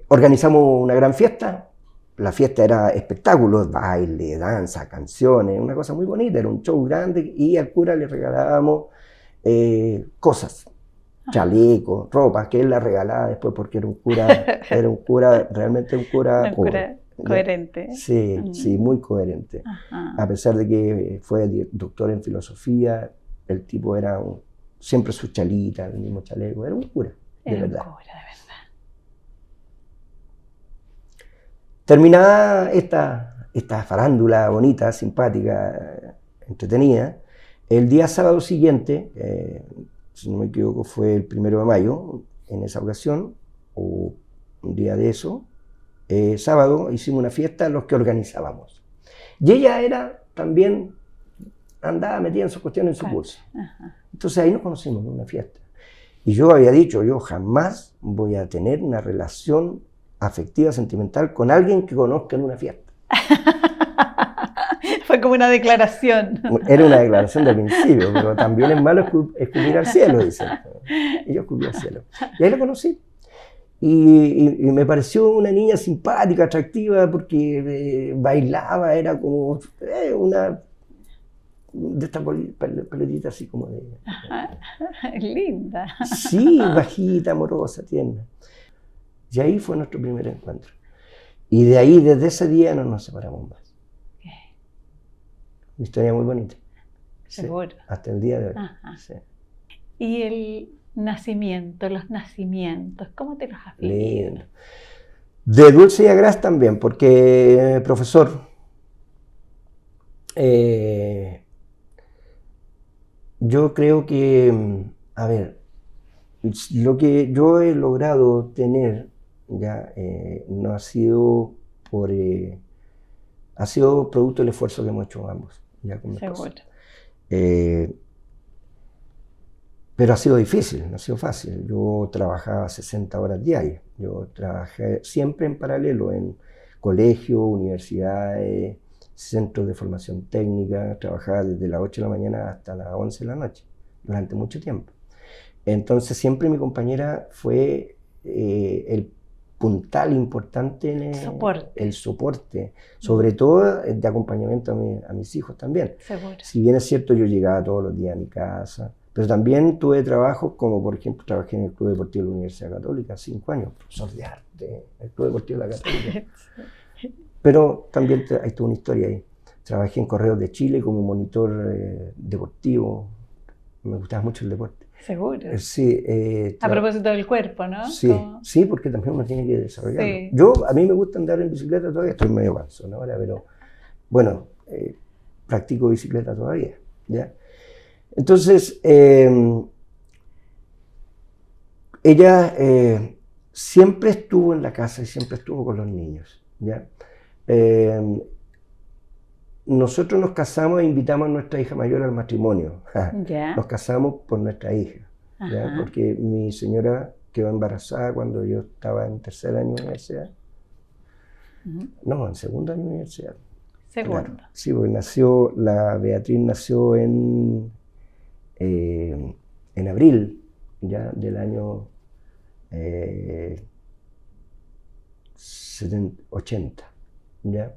organizamos una gran fiesta. La fiesta era espectáculos, baile, danza, canciones, una cosa muy bonita, era un show grande, y al cura le regalábamos cosas, chalecos, ropa, que él la regalaba después porque era un cura, realmente un cura pobre. Coherente. Sí, sí, muy coherente. Ajá. A pesar de que fue doctor en filosofía, el tipo era siempre su chalita, el mismo chaleco, era un cura, de Era un verdad. cura, de verdad. Terminada esta farándula bonita, simpática, entretenida, el día sábado siguiente, si no me equivoco fue el 1 de mayo, en esa ocasión, o un día de eso, sábado hicimos una fiesta los que organizábamos. Y ella también andaba metida en sus cuestiones en su curso. Entonces ahí nos conocimos en una fiesta. Y yo había dicho, yo jamás voy a tener una relación afectiva, sentimental con alguien que conozca en una fiesta. Fue como una declaración. Era una declaración de principio, pero también es malo escupir al cielo, dicen. Y yo escupí al cielo. Y ahí la conocí. Y me pareció una niña simpática, atractiva, porque bailaba, era como una de estas pelotitas así como de... Linda. Sí, bajita, amorosa, tierna. Y ahí fue nuestro primer encuentro. Y de ahí, desde ese día, no nos separamos más. Okay. Una historia muy bonita. Seguro. Sí, hasta el día de hoy. Sí. Y el nacimiento, los nacimientos, ¿cómo te los has vivido? Lindo. De Dulce y Agraz también, porque profesor, yo creo que, a ver, lo que yo he logrado tener ya no ha sido ha sido producto del esfuerzo que hemos hecho ambos, ya con mi esposa. Pero ha sido difícil, no ha sido fácil. Yo trabajaba 60 horas diarias. Yo trabajé siempre en paralelo, colegios, universidades, centros de formación técnica. Trabajaba desde las 8 de la mañana hasta las 11 de la noche, durante mucho tiempo. Entonces siempre mi compañera fue el puntal importante en el soporte, sobre todo de acompañamiento a mis hijos también. Seguro. Si bien es cierto, yo llegaba todos los días a mi casa, pero también tuve trabajos como, por ejemplo, trabajé en el Club Deportivo de la Universidad Católica, 5 años, profesor de arte, el Club Deportivo de la Católica. Pero también hay toda una historia ahí. Trabajé en Correos de Chile como monitor deportivo, me gustaba mucho el deporte. Seguro. Sí. A propósito del cuerpo, ¿no? Sí, sí, porque también uno tiene que desarrollarlo. Sí. A mí me gusta andar en bicicleta todavía, estoy medio cansado ahora, pero bueno, practico bicicleta todavía, ¿ya? Entonces, ella siempre estuvo en la casa y siempre estuvo con los niños, ¿ya? Nosotros nos casamos e invitamos a nuestra hija mayor al matrimonio. ¿Ya? Nos casamos por nuestra hija, ¿ya? Porque mi señora quedó embarazada cuando yo estaba en tercer año de universidad. No, en segundo año de universidad. Segundo. Claro. Sí, porque Beatriz nació en abril ya del año 80, ¿ya?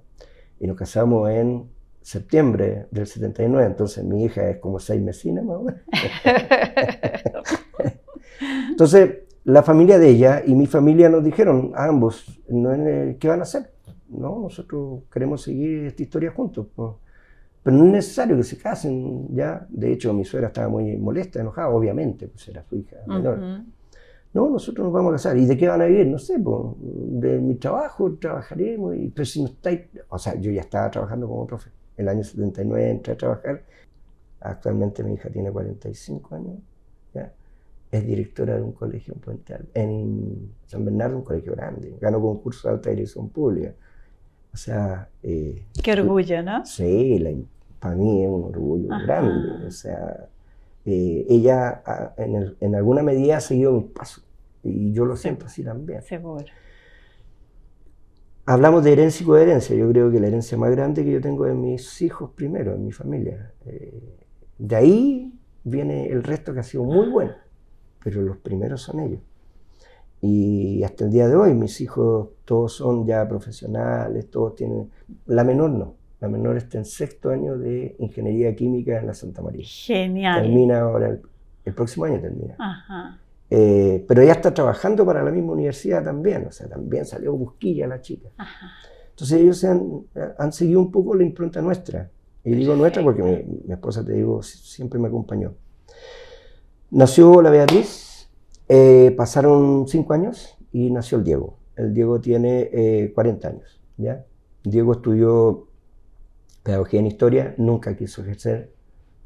Y nos casamos en septiembre del 79, entonces mi hija es como 6 mesines más o menos. Entonces, la familia de ella y mi familia nos dijeron a ambos, ¿qué van a hacer? No, nosotros queremos seguir esta historia juntos, pues. Pero no es necesario que se casen, ¿ya? De hecho, mi suegra estaba muy molesta, enojada, obviamente, pues era su hija menor. No, nosotros nos vamos a casar. ¿Y de qué van a vivir? No sé, pues, de mi trabajo trabajaremos. Pero si no estáis... O sea, yo ya estaba trabajando como profe. El año 79 entré a trabajar. Actualmente mi hija tiene 45 años, ¿ya? Es directora de un colegio en Puente Alto, en San Bernardo, un colegio grande. Ganó concurso de alta dirección pública. O sea... qué orgullo, ¿no? Sí, para mí es un orgullo grande. O sea... ella en alguna medida ha seguido mis pasos y yo lo siento así también. Seguro. Hablamos de herencia y coherencia. Yo creo que la herencia más grande que yo tengo es mis hijos primero, en mi familia. De ahí viene el resto que ha sido muy bueno, pero los primeros son ellos. Y hasta el día de hoy mis hijos todos son ya profesionales, todos tienen... La menor no. La menor está en 6º año de Ingeniería Química en la Santa María. Genial. Termina ahora, el próximo año termina. Pero ella está trabajando para la misma universidad también, o sea, también salió busquilla la chica. Entonces ellos han seguido un poco la impronta nuestra. Y digo nuestra porque mi esposa, te digo, siempre me acompañó. Nació la Beatriz, pasaron 5 años y nació el Diego. El Diego tiene 40 años, ¿ya? Diego estudió pedagogía en historia, nunca quiso ejercer.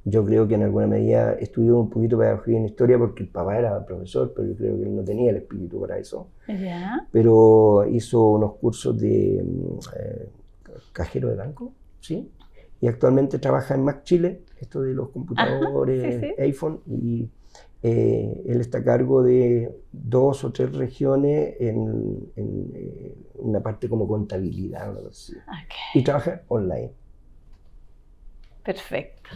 Yo creo que en alguna medida estudió un poquito pedagogía en historia porque el papá era profesor, pero yo creo que él no tenía el espíritu para eso. ¿Ya? Pero hizo unos cursos de cajero de banco, ¿sí? Y actualmente trabaja en Mac Chile, esto de los computadores, iPhone, y él está a cargo de 2 o 3 regiones en una parte como contabilidad, algo así. Y trabaja online. Perfecto.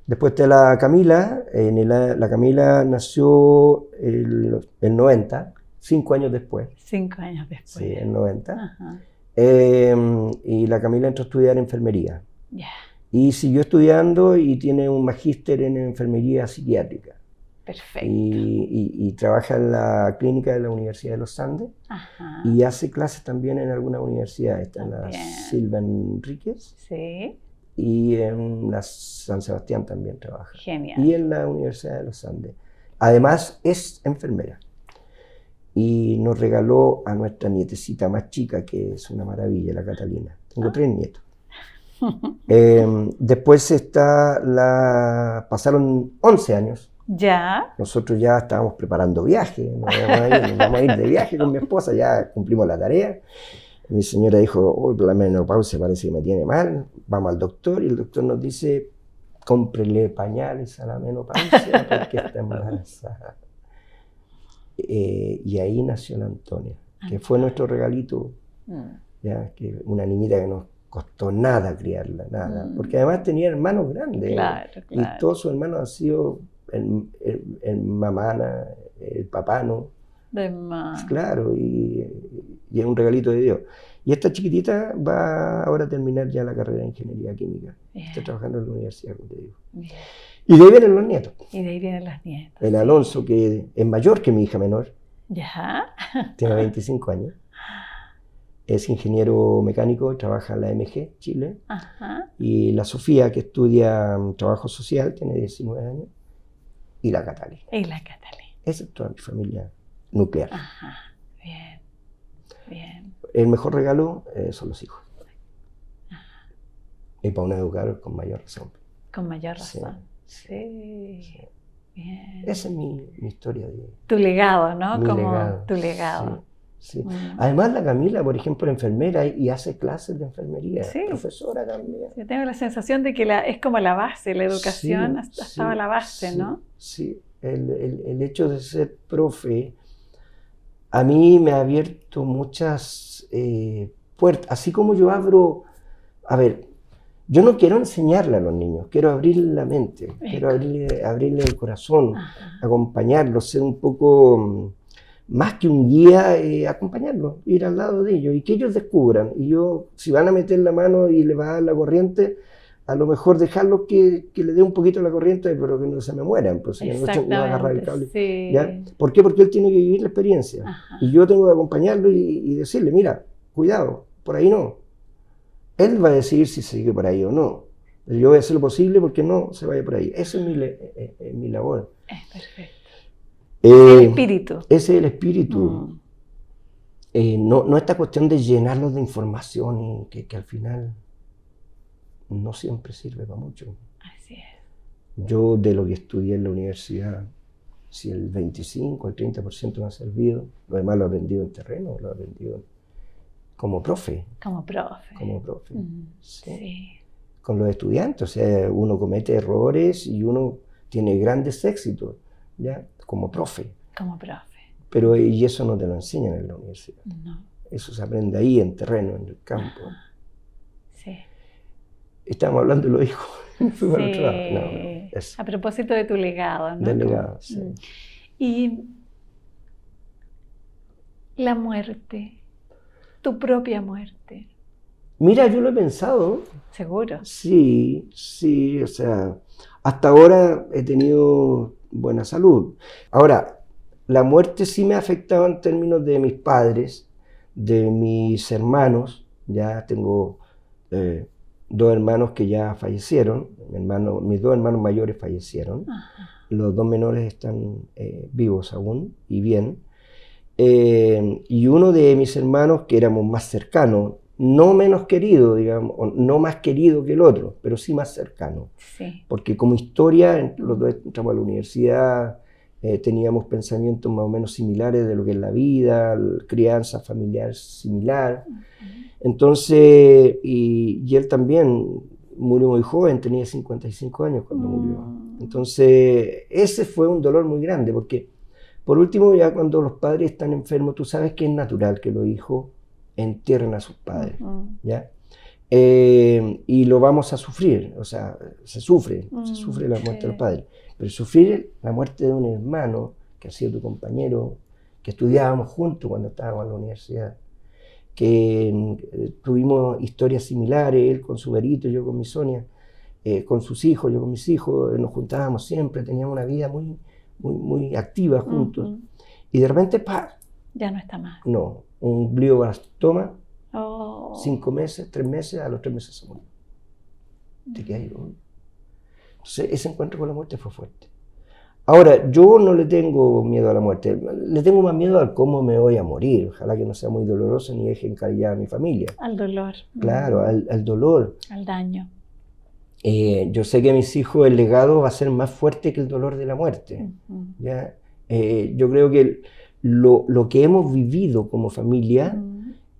Después está la Camila. La Camila nació el 90, 5 años después. 5 años después. Sí, el 90. Y la Camila entró a estudiar enfermería. Y siguió estudiando y tiene un magíster en enfermería psiquiátrica. Perfecto. Y trabaja en la clínica de la Universidad de los Andes. Y hace clases también en alguna universidad. Está en la Silva Enríquez. Sí. Y en la San Sebastián también trabaja. Genial. Y en la Universidad de los Andes. Además es enfermera. Y nos regaló a nuestra nietecita más chica, que es una maravilla, la Catalina. Tengo 3 nietos. Después pasaron 11 años. Ya. Nosotros ya estábamos preparando viajes. Nos vamos a ir de viaje con mi esposa, ya cumplimos la tarea. Mi señora dijo, la menopausia parece que me tiene mal, vamos al doctor, y el doctor nos dice, cómprele pañales a la menopausia porque está embarazada. Y ahí nació la Antonia, que fue nuestro regalito ya, que una niñita que no costó nada criarla, nada, porque además tenía hermanos grandes, Claro, y claro. todos sus hermanos han sido el mamana, el papano, De más. claro, y es un regalito de Dios. Y esta chiquitita va ahora a terminar ya la carrera de ingeniería química, está trabajando en la universidad, como te digo. Bien. Y de ahí vienen los nietos. Y de ahí vienen las nietas. El Alonso, que es mayor que mi hija menor, Ya. tiene 25 años. Es ingeniero mecánico, trabaja en la MG, Chile. Ajá. Y la Sofía, que estudia trabajo social, tiene 19 años. Y la Catalina. Y la Catalina. Esa es toda mi familia nuclear. Ajá. Bien. Bien. El mejor regalo son los hijos. Y para un educador con mayor razón. Con mayor Sí, razón. sí, Sí. sí. Bien. Esa es mi historia. Tu legado, ¿no? Mi Como legado. tu legado. Sí, sí. Mm. Además, la Camila, por ejemplo, es enfermera y hace clases de enfermería. Sí. Profesora también. Yo tengo la sensación de que es como la base, la educación estaba la base, sí, ¿no? Sí, el hecho de ser profe a mí me ha abierto muchas puertas, así como yo abro, a ver, yo no quiero enseñarle a los niños, quiero abrirle la mente, quiero abrirle el corazón, acompañarlos, ser un poco más que un guía, acompañarlos, ir al lado de ellos y que ellos descubran. Y yo, si van a meter la mano y le va a dar la corriente, a lo mejor dejarlos que le dé un poquito la corriente, pero que no se me mueran, pues si no va a agarrar el cable. Sí. ¿Ya? ¿Por qué? Porque él tiene que vivir la experiencia. Ajá. Y yo tengo que acompañarlo y decirle, mira, cuidado, por ahí no. Él va a decidir si sigue por ahí o no. Pero yo voy a hacer lo posible porque no se vaya por ahí. Esa es mi labor. Es perfecto. El espíritu. Ese es el espíritu. No esta cuestión de llenarlos de información y que al final no siempre sirve para mucho. Así es. Yo de lo que estudié en la universidad, si el 25, el 30% me ha servido, lo demás lo he aprendido en terreno, lo he aprendido como profe. Como profe. Como profe. Sí. Sí. Con los estudiantes, o sea, uno comete errores y uno tiene grandes éxitos, ¿ya? Como profe. Como profe. Pero y eso no te lo enseñan en la universidad. No. Eso se aprende ahí, en terreno, en el campo. Sí. Estábamos hablando de los hijos. Sí. No, a propósito de tu legado, ¿no? Del legado, sí. Y la muerte, tu propia muerte. Mira, yo lo he pensado. ¿Seguro? Sí, o sea, hasta ahora he tenido buena salud. Ahora, la muerte sí me ha afectado en términos de mis padres, de mis hermanos. Ya tengo 2 hermanos que ya fallecieron, mis 2 hermanos mayores fallecieron. Ajá. Los 2 menores están vivos aún y bien. Y uno de mis hermanos, que éramos más cercanos, no menos querido, digamos, no más querido que el otro, pero sí más cercano. Sí. Porque como historia, los 2 entramos a la universidad, teníamos pensamientos más o menos similares de lo que es la vida, crianza familiar similar. Entonces, y él también murió muy joven, tenía 55 años cuando murió. Entonces, ese fue un dolor muy grande, porque por último, ya cuando los padres están enfermos, tú sabes que es natural que los hijos entierren a sus padres, ¿ya? Y lo vamos a sufrir, o sea, se sufre la muerte de los padres. Pero sufrir la muerte de un hermano, que ha sido tu compañero, que estudiábamos juntos cuando estábamos en la universidad, que tuvimos historias similares, él con su Berito, yo con mi Sonia, con sus hijos, yo con mis hijos, nos juntábamos siempre, teníamos una vida muy activa juntos. Y de repente, ¡pah! Ya no está más. No, un glioblastoma, 5 meses, 3 meses, a los 3 meses se murió. Te quedas ahí. Entonces, ese encuentro con la muerte fue fuerte. Ahora, yo no le tengo miedo a la muerte, le tengo más miedo a cómo me voy a morir. Ojalá que no sea muy doloroso ni deje encallada a mi familia. Al dolor. Claro, al dolor. Al daño. Yo sé que a mis hijos el legado va a ser más fuerte que el dolor de la muerte. ¿Ya? Yo creo que lo que hemos vivido como familia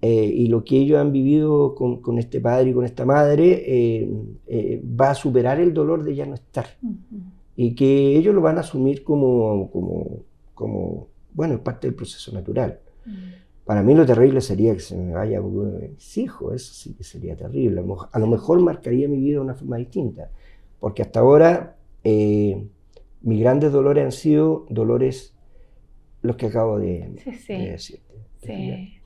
y lo que ellos han vivido con este padre y con esta madre va a superar el dolor de ya no estar. Y que ellos lo van a asumir como bueno, es parte del proceso natural. Para mí lo terrible sería que se me vaya uno de mis hijos, eso sí que sería terrible. A lo mejor marcaría mi vida de una forma distinta, porque hasta ahora mis grandes dolores han sido dolores los que acabo de decirte. Sí.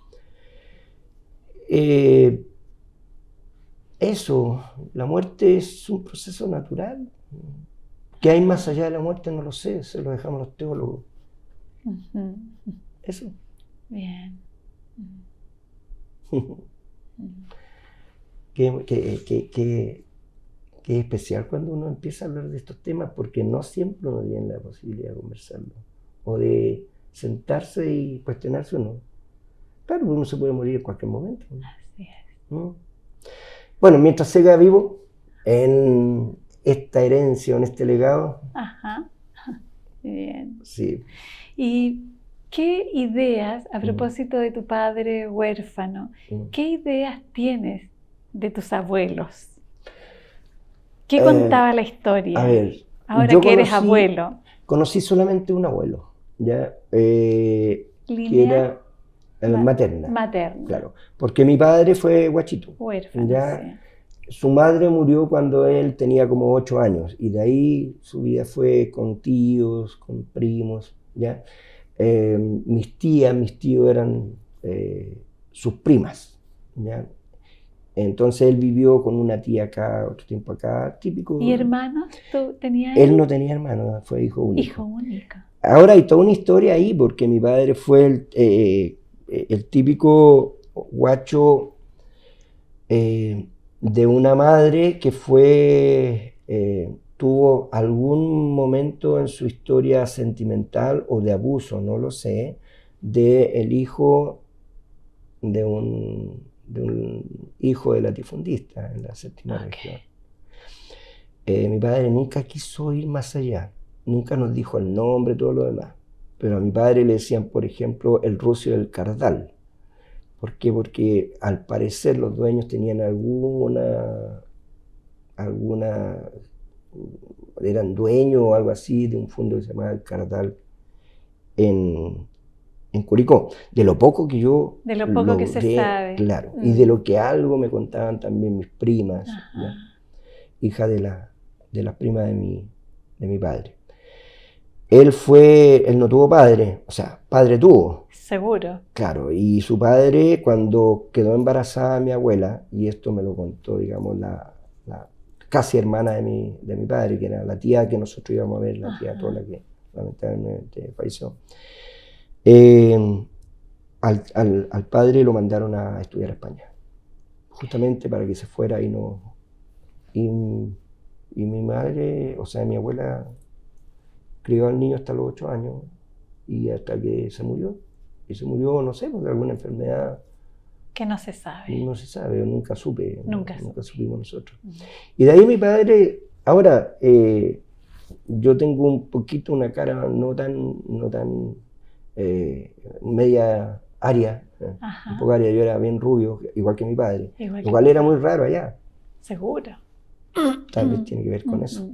Eso, la muerte es un proceso natural. ¿Qué hay más allá de la muerte? No lo sé, se lo dejamos a los teólogos. Ujú. Eso. Bien. Qué especial cuando uno empieza a hablar de estos temas, porque no siempre uno tiene la posibilidad de conversarlo o de sentarse y cuestionarse uno. Claro, uno se puede morir en cualquier momento. Así es. ¿No? Bueno, mientras siga vivo en esta herencia, en este legado. Ajá. Bien. Sí. ¿Y qué ideas, a propósito de tu padre huérfano, qué ideas tienes de tus abuelos? ¿Qué contaba la historia? A ver, ahora que eres abuelo. Conocí solamente un abuelo, ¿ya? Que era materna. Materna. Claro, porque mi padre fue guachito. Huérfano, ¿ya? Sí. Su madre murió cuando él tenía como 8 años y de ahí su vida fue con tíos, con primos, ¿ya? Mis tíos eran sus primas, ¿ya? Entonces él vivió con una tía acá, otro tiempo acá, típico. ¿Y hermanos? ¿Tú tenías Él no tenía hermanos, fue hijo único. Hijo único. Ahora hay toda una historia ahí, porque mi padre fue el típico guacho de una madre que tuvo algún momento en su historia sentimental o de abuso, no lo sé, del hijo de un hijo de latifundista en la séptima región. Mi padre nunca quiso ir más allá, nunca nos dijo el nombre, todo lo demás, pero a mi padre le decían, por ejemplo, el rucio del Cardal. ¿Por qué? Porque al parecer los dueños tenían eran dueños o algo así de un fondo que se llamaba el Cardal en Curicó. De lo poco que yo De lo poco que se sabe. Claro, y de lo que algo me contaban también mis primas, hija de las primas de mi padre. Él no tuvo padre, o sea, padre tuvo. Seguro. Claro, y su padre cuando quedó embarazada mi abuela, y esto me lo contó, digamos, la casi hermana de mi padre, que era la tía que nosotros íbamos a ver, la tía Tola, que lamentablemente falleció. Al padre lo mandaron a estudiar a España, justamente para que se fuera y no... Y mi madre, o sea, mi abuela crió al niño hasta los 8 años y hasta que se murió. Y se murió, no sé, por alguna enfermedad. Que no se sabe. No se sabe, nunca supe. Nunca supimos nosotros. Y de ahí mi padre, ahora, yo tengo un poquito una cara no tan media aria, un poco aria, yo era bien rubio, igual que mi padre, lo cual era muy raro allá. Seguro. Tal vez tiene que ver con eso.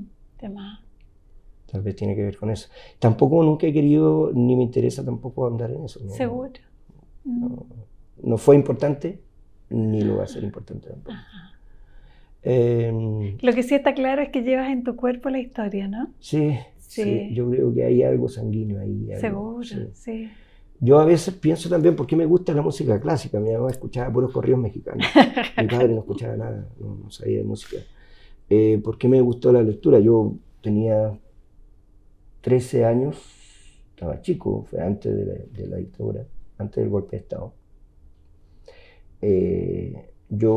Tal vez tiene que ver con eso. Tampoco nunca he querido, ni me interesa tampoco andar en eso. ¿No? Seguro. No fue importante, ni lo va a ser importante tampoco. Lo que sí está claro es que llevas en tu cuerpo la historia, ¿no? Sí, yo creo que hay algo sanguíneo ahí. Seguro, sí. Yo a veces pienso también por qué me gusta la música clásica. Mi mamá escuchaba puros corridos mexicanos. Mi padre no escuchaba nada, no sabía de música. ¿Por qué me gustó la lectura? Yo tenía 13 años, estaba chico, fue antes de la dictadura, antes del golpe de Estado.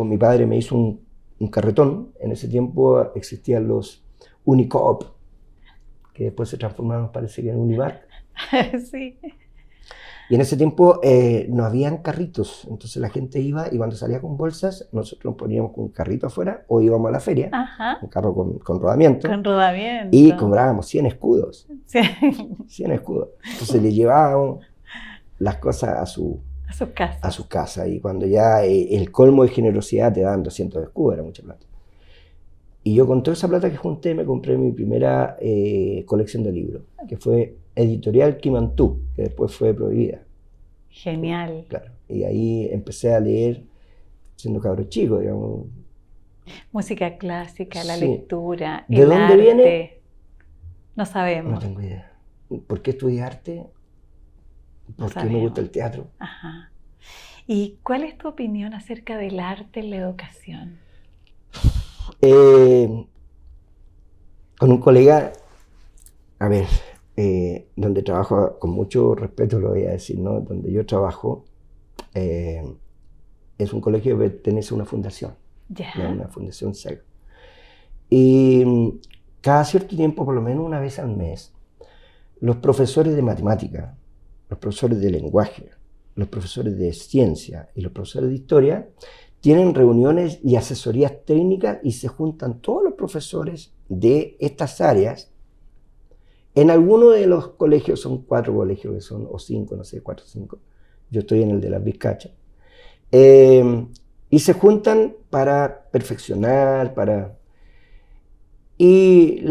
Mi padre me hizo un carretón. En ese tiempo existían los Unicop, que después se transformaron, parece que en Unimark. Sí. Y en ese tiempo no habían carritos, entonces la gente iba y cuando salía con bolsas, nosotros nos poníamos con un carrito afuera o íbamos a la feria, un carro con rodamiento. Con rodamiento. Y cobrábamos 100 escudos. Sí. 100 escudos. Entonces le llevábamos las cosas a su casa. Y cuando ya el colmo de generosidad te daban 200 escudos, era mucha plata. Y yo con toda esa plata que junté me compré mi primera colección de libros, que fue Editorial Quimantú, que después fue prohibida. Genial. Claro. Y ahí empecé a leer siendo cabro chico, digamos. Música clásica, la Sí. lectura, ¿De el dónde arte. viene? No No sabemos. tengo idea. ¿Por qué estudié arte? No ¿Por qué me gusta sabemos. el teatro? Ajá. ¿Y cuál es tu opinión acerca del arte en la educación? Con un colega, a ver, donde trabajo, con mucho respeto lo voy a decir, ¿no? Donde yo trabajo, es un colegio que pertenece a una fundación, Ya. una fundación SEG. Y cada cierto tiempo, por lo menos una vez al mes, los profesores de matemática, los profesores de lenguaje, los profesores de ciencia y los profesores de historia tienen reuniones y asesorías técnicas y se juntan todos los profesores de estas áreas. En alguno de los colegios, son 4 colegios que son, o 5, no sé, 4 o 5. Yo estoy en el de las Vizcachas. Y se juntan para perfeccionar, y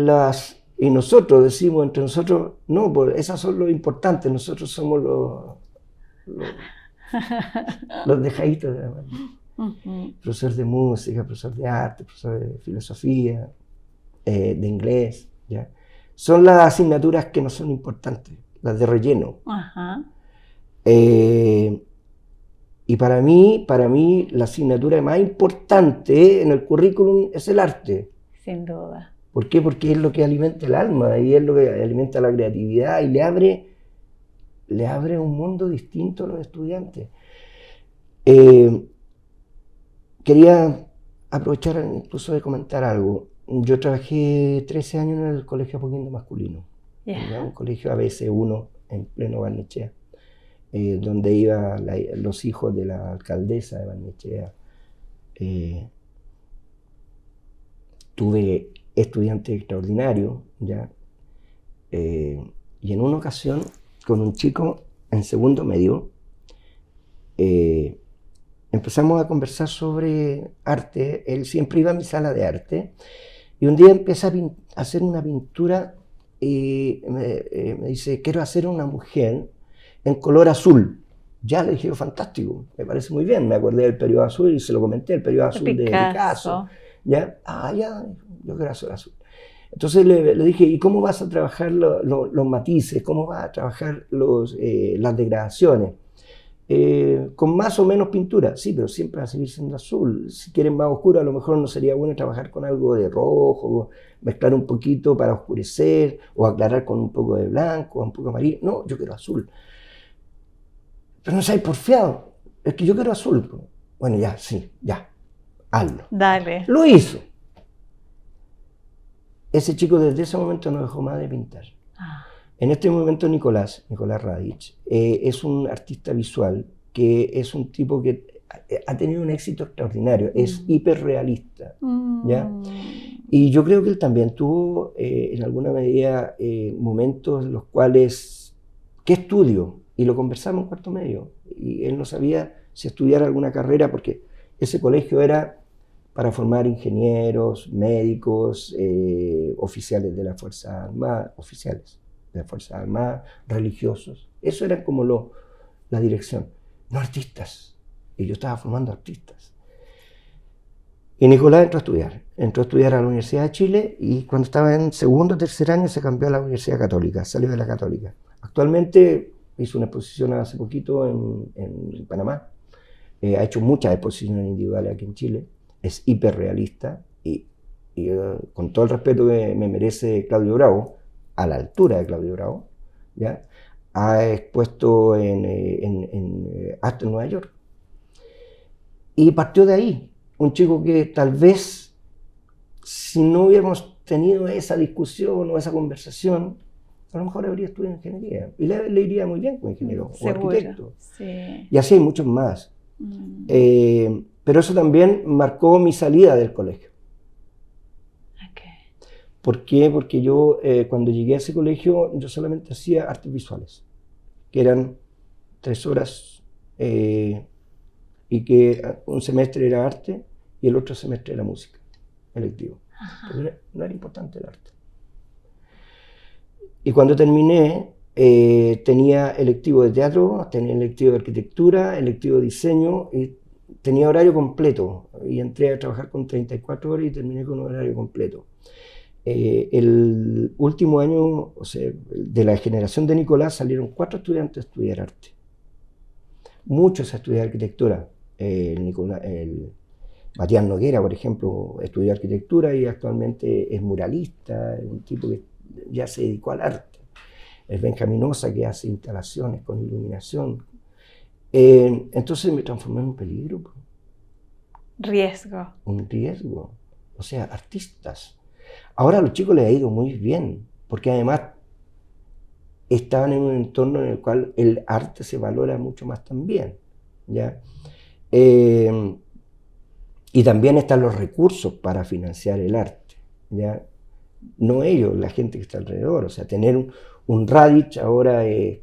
nosotros decimos entre nosotros, no, pues esas son los importantes, nosotros somos los dejaditos de la mano. Profesor de música, profesor de arte, profesor de filosofía, de inglés, ¿ya? Son las asignaturas que no son importantes, las de relleno. Ajá. Y para mí la asignatura más importante en el currículum es el arte. Sin duda. ¿Por qué? Porque es lo que alimenta el alma y es lo que alimenta la creatividad y le abre un mundo distinto a los estudiantes. Quería aprovechar incluso de comentar algo. Yo trabajé 13 años en el Colegio Apoquindo Masculino, un colegio ABC1 en pleno Barnechea, donde iban los hijos de la alcaldesa de Barnechea. Tuve estudiantes extraordinarios, ¿ya? Y en una ocasión, con un chico en segundo medio, empezamos a conversar sobre arte. Él siempre iba a mi sala de arte y un día empieza a hacer una pintura y me dice, quiero hacer una mujer en color azul. Ya le dije, fantástico, me parece muy bien. Me acordé del periodo azul y se lo comenté, el periodo azul de Picasso. ¿Ya? Ya, yo quiero hacer azul. Entonces le dije, ¿y cómo vas a trabajar los matices? ¿Cómo vas a trabajar las degradaciones? Con más o menos pintura, sí, pero siempre va a seguir siendo azul. Si quieren más oscuro, a lo mejor no sería bueno trabajar con algo de rojo, mezclar un poquito para oscurecer, o aclarar con un poco de blanco, un poco de amarillo. No, yo quiero azul. Pero no seas porfiado, es que yo quiero azul. Bueno, ya, sí, ya, hazlo. Dale. Lo hizo. Ese chico desde ese momento no dejó más de pintar. En este momento Nicolás Radich, es un artista visual que es un tipo que ha tenido un éxito extraordinario, es hiperrealista, ¿ya? Y yo creo que él también tuvo en alguna medida momentos en los cuales, ¿qué estudio? Y lo conversamos en cuarto medio, y él no sabía si estudiar alguna carrera porque ese colegio era para formar ingenieros, médicos, oficiales de la Fuerza Armada, religiosos. Eso era como la dirección, no artistas. Y yo estaba formando artistas. Y Nicolás entró a estudiar a la Universidad de Chile y cuando estaba en segundo o tercer año se cambió a la Universidad Católica, salió de la Católica. Actualmente hizo una exposición hace poquito en Panamá, ha hecho muchas exposiciones individuales aquí en Chile, es hiperrealista y con todo el respeto que me merece Claudio Bravo, a la altura de Claudio Bravo, ¿ya? Ha expuesto hasta en Nueva York. Y partió de ahí, un chico que tal vez, si no hubiéramos tenido esa discusión o esa conversación, a lo mejor habría estudiado ingeniería. Y le iría muy bien como ingeniero o arquitecto. Sí. Y así hay muchos más. Pero eso también marcó mi salida del colegio. ¿Por qué? Porque yo cuando llegué a ese colegio yo solamente hacía artes visuales, que eran 3 horas y que un semestre era arte y el otro semestre era música, electivo. Pero no era importante el arte. Y cuando terminé, tenía electivo de teatro, tenía electivo de arquitectura, electivo de diseño, y tenía horario completo. Y entré a trabajar con 34 horas y terminé con un horario completo. El último año, o sea, de la generación de Nicolás, salieron 4 estudiantes a estudiar arte. Muchos a estudiar arquitectura. El Matías Noguera, por ejemplo, estudió arquitectura y actualmente es muralista, es un tipo que ya se dedicó al arte. El Benjamín Osa, que hace instalaciones con iluminación. Entonces me transformé en un peligro. Riesgo. Un riesgo. O sea, artistas. Ahora a los chicos les ha ido muy bien, porque además estaban en un entorno en el cual el arte se valora mucho más también, ¿ya? Y también están los recursos para financiar el arte, ¿ya? No ellos, la gente que está alrededor. O sea, tener un Radich ahora es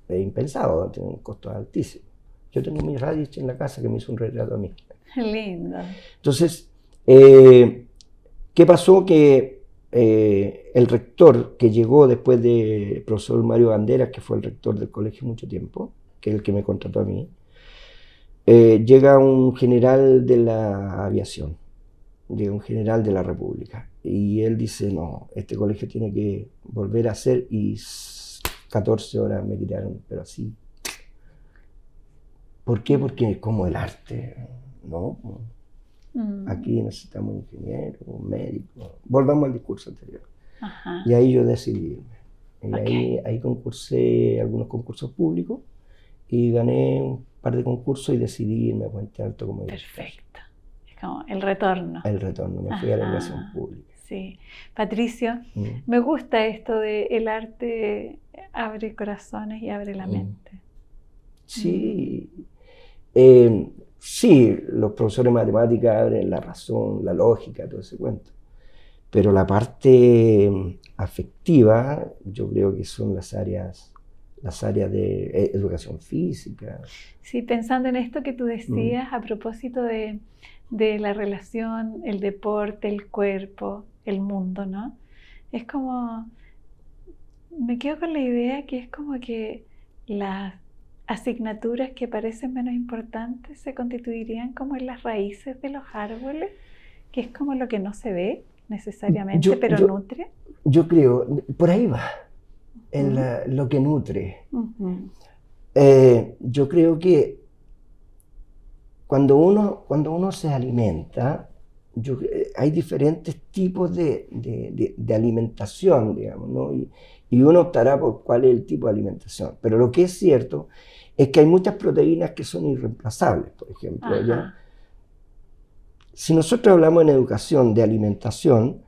impensado, tiene un costo altísimo. Yo tengo mi Radich en la casa que me hizo un retrato a mí. Lindo. Entonces, ¿qué pasó? Que el rector que llegó después del profesor Mario Banderas, que fue el rector del colegio mucho tiempo, que es el que me contrató a mí, llega un general de la aviación, llega un general de la República, y él dice, no, este colegio tiene que volver a ser, y 14 horas me quitaron, pero así. ¿Por qué? Porque es como el arte, ¿no? Aquí necesitamos un ingeniero, un médico. Volvamos al discurso anterior. Ajá. Y ahí yo decidí irme. Y Okay. ahí concursé algunos concursos públicos y gané un par de concursos y decidí irme a Puente Alto como director. Perfecto. Es como el retorno. El retorno, me fui a la educación pública. Sí. Patricio, me gusta esto de el arte abre corazones y abre la mente. Sí. Sí, los profesores de matemáticas abren la razón, la lógica, todo ese cuento. Pero la parte afectiva, yo creo que son las áreas de educación física. Sí, pensando en esto que tú decías a propósito de la relación, el deporte, el cuerpo, el mundo, ¿no? Es como, me quedo con la idea que es como que las asignaturas que parecen menos importantes se constituirían como en las raíces de los árboles, que es como lo que no se ve necesariamente, pero nutre. Yo creo, por ahí va, en lo que nutre. Yo creo que cuando uno se alimenta, hay diferentes tipos de alimentación, digamos, ¿no? Y uno optará por cuál es el tipo de alimentación. Pero lo que es cierto es que hay muchas proteínas que son irreemplazables, por ejemplo, ¿ya? Si nosotros hablamos en educación de alimentación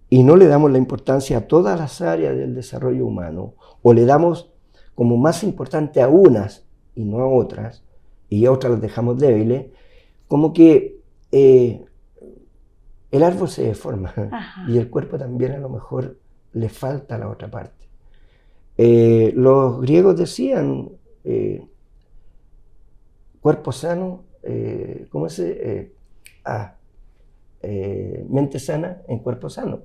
y no le damos la importancia a todas las áreas del desarrollo humano, o le damos como más importante a unas y no a otras, y a otras las dejamos débiles, como que el árbol se deforma y el cuerpo también a lo mejor le falta la otra parte. Los griegos decían, cuerpo sano, ¿cómo es? Mente sana en cuerpo sano,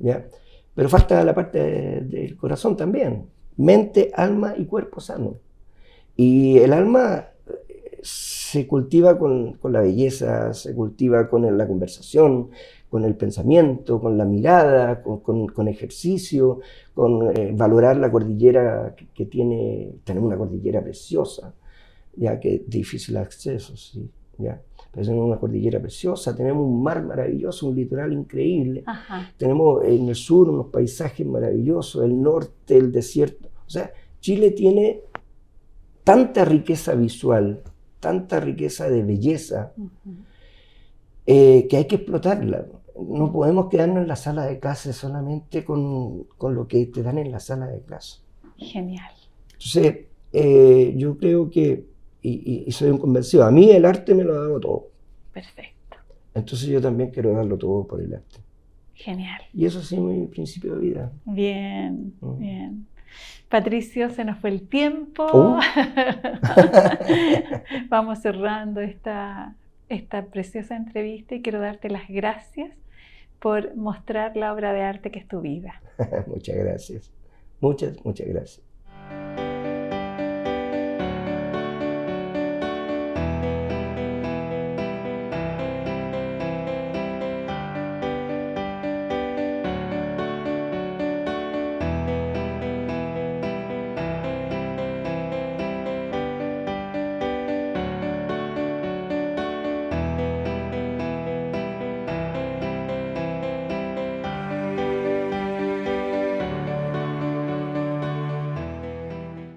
¿ya? Pero falta la parte del corazón también, mente, alma y cuerpo sano. Y el alma se cultiva con la belleza, se cultiva con la conversación, con el pensamiento, con la mirada, con ejercicio, con valorar la cordillera que tenemos una cordillera preciosa, ya que es difícil acceso, sí, ya. Pero tenemos una cordillera preciosa, tenemos un mar maravilloso, un litoral increíble, tenemos en el sur unos paisajes maravillosos, el norte, el desierto. O sea, Chile tiene tanta riqueza visual, tanta riqueza de belleza, que hay que explotarla. No podemos quedarnos en la sala de clase solamente con lo que te dan en la sala de clase. Genial. Entonces, yo creo que, y soy un convencido, a mí el arte me lo ha dado todo. Perfecto. Entonces yo también quiero darlo todo por el arte. Genial. Y eso sí es mi principio de vida. Bien, bien. Patricio, se nos fue el tiempo. Vamos cerrando esta preciosa entrevista y quiero darte las gracias por mostrar la obra de arte que es tu vida. Muchas gracias. Muchas, muchas gracias.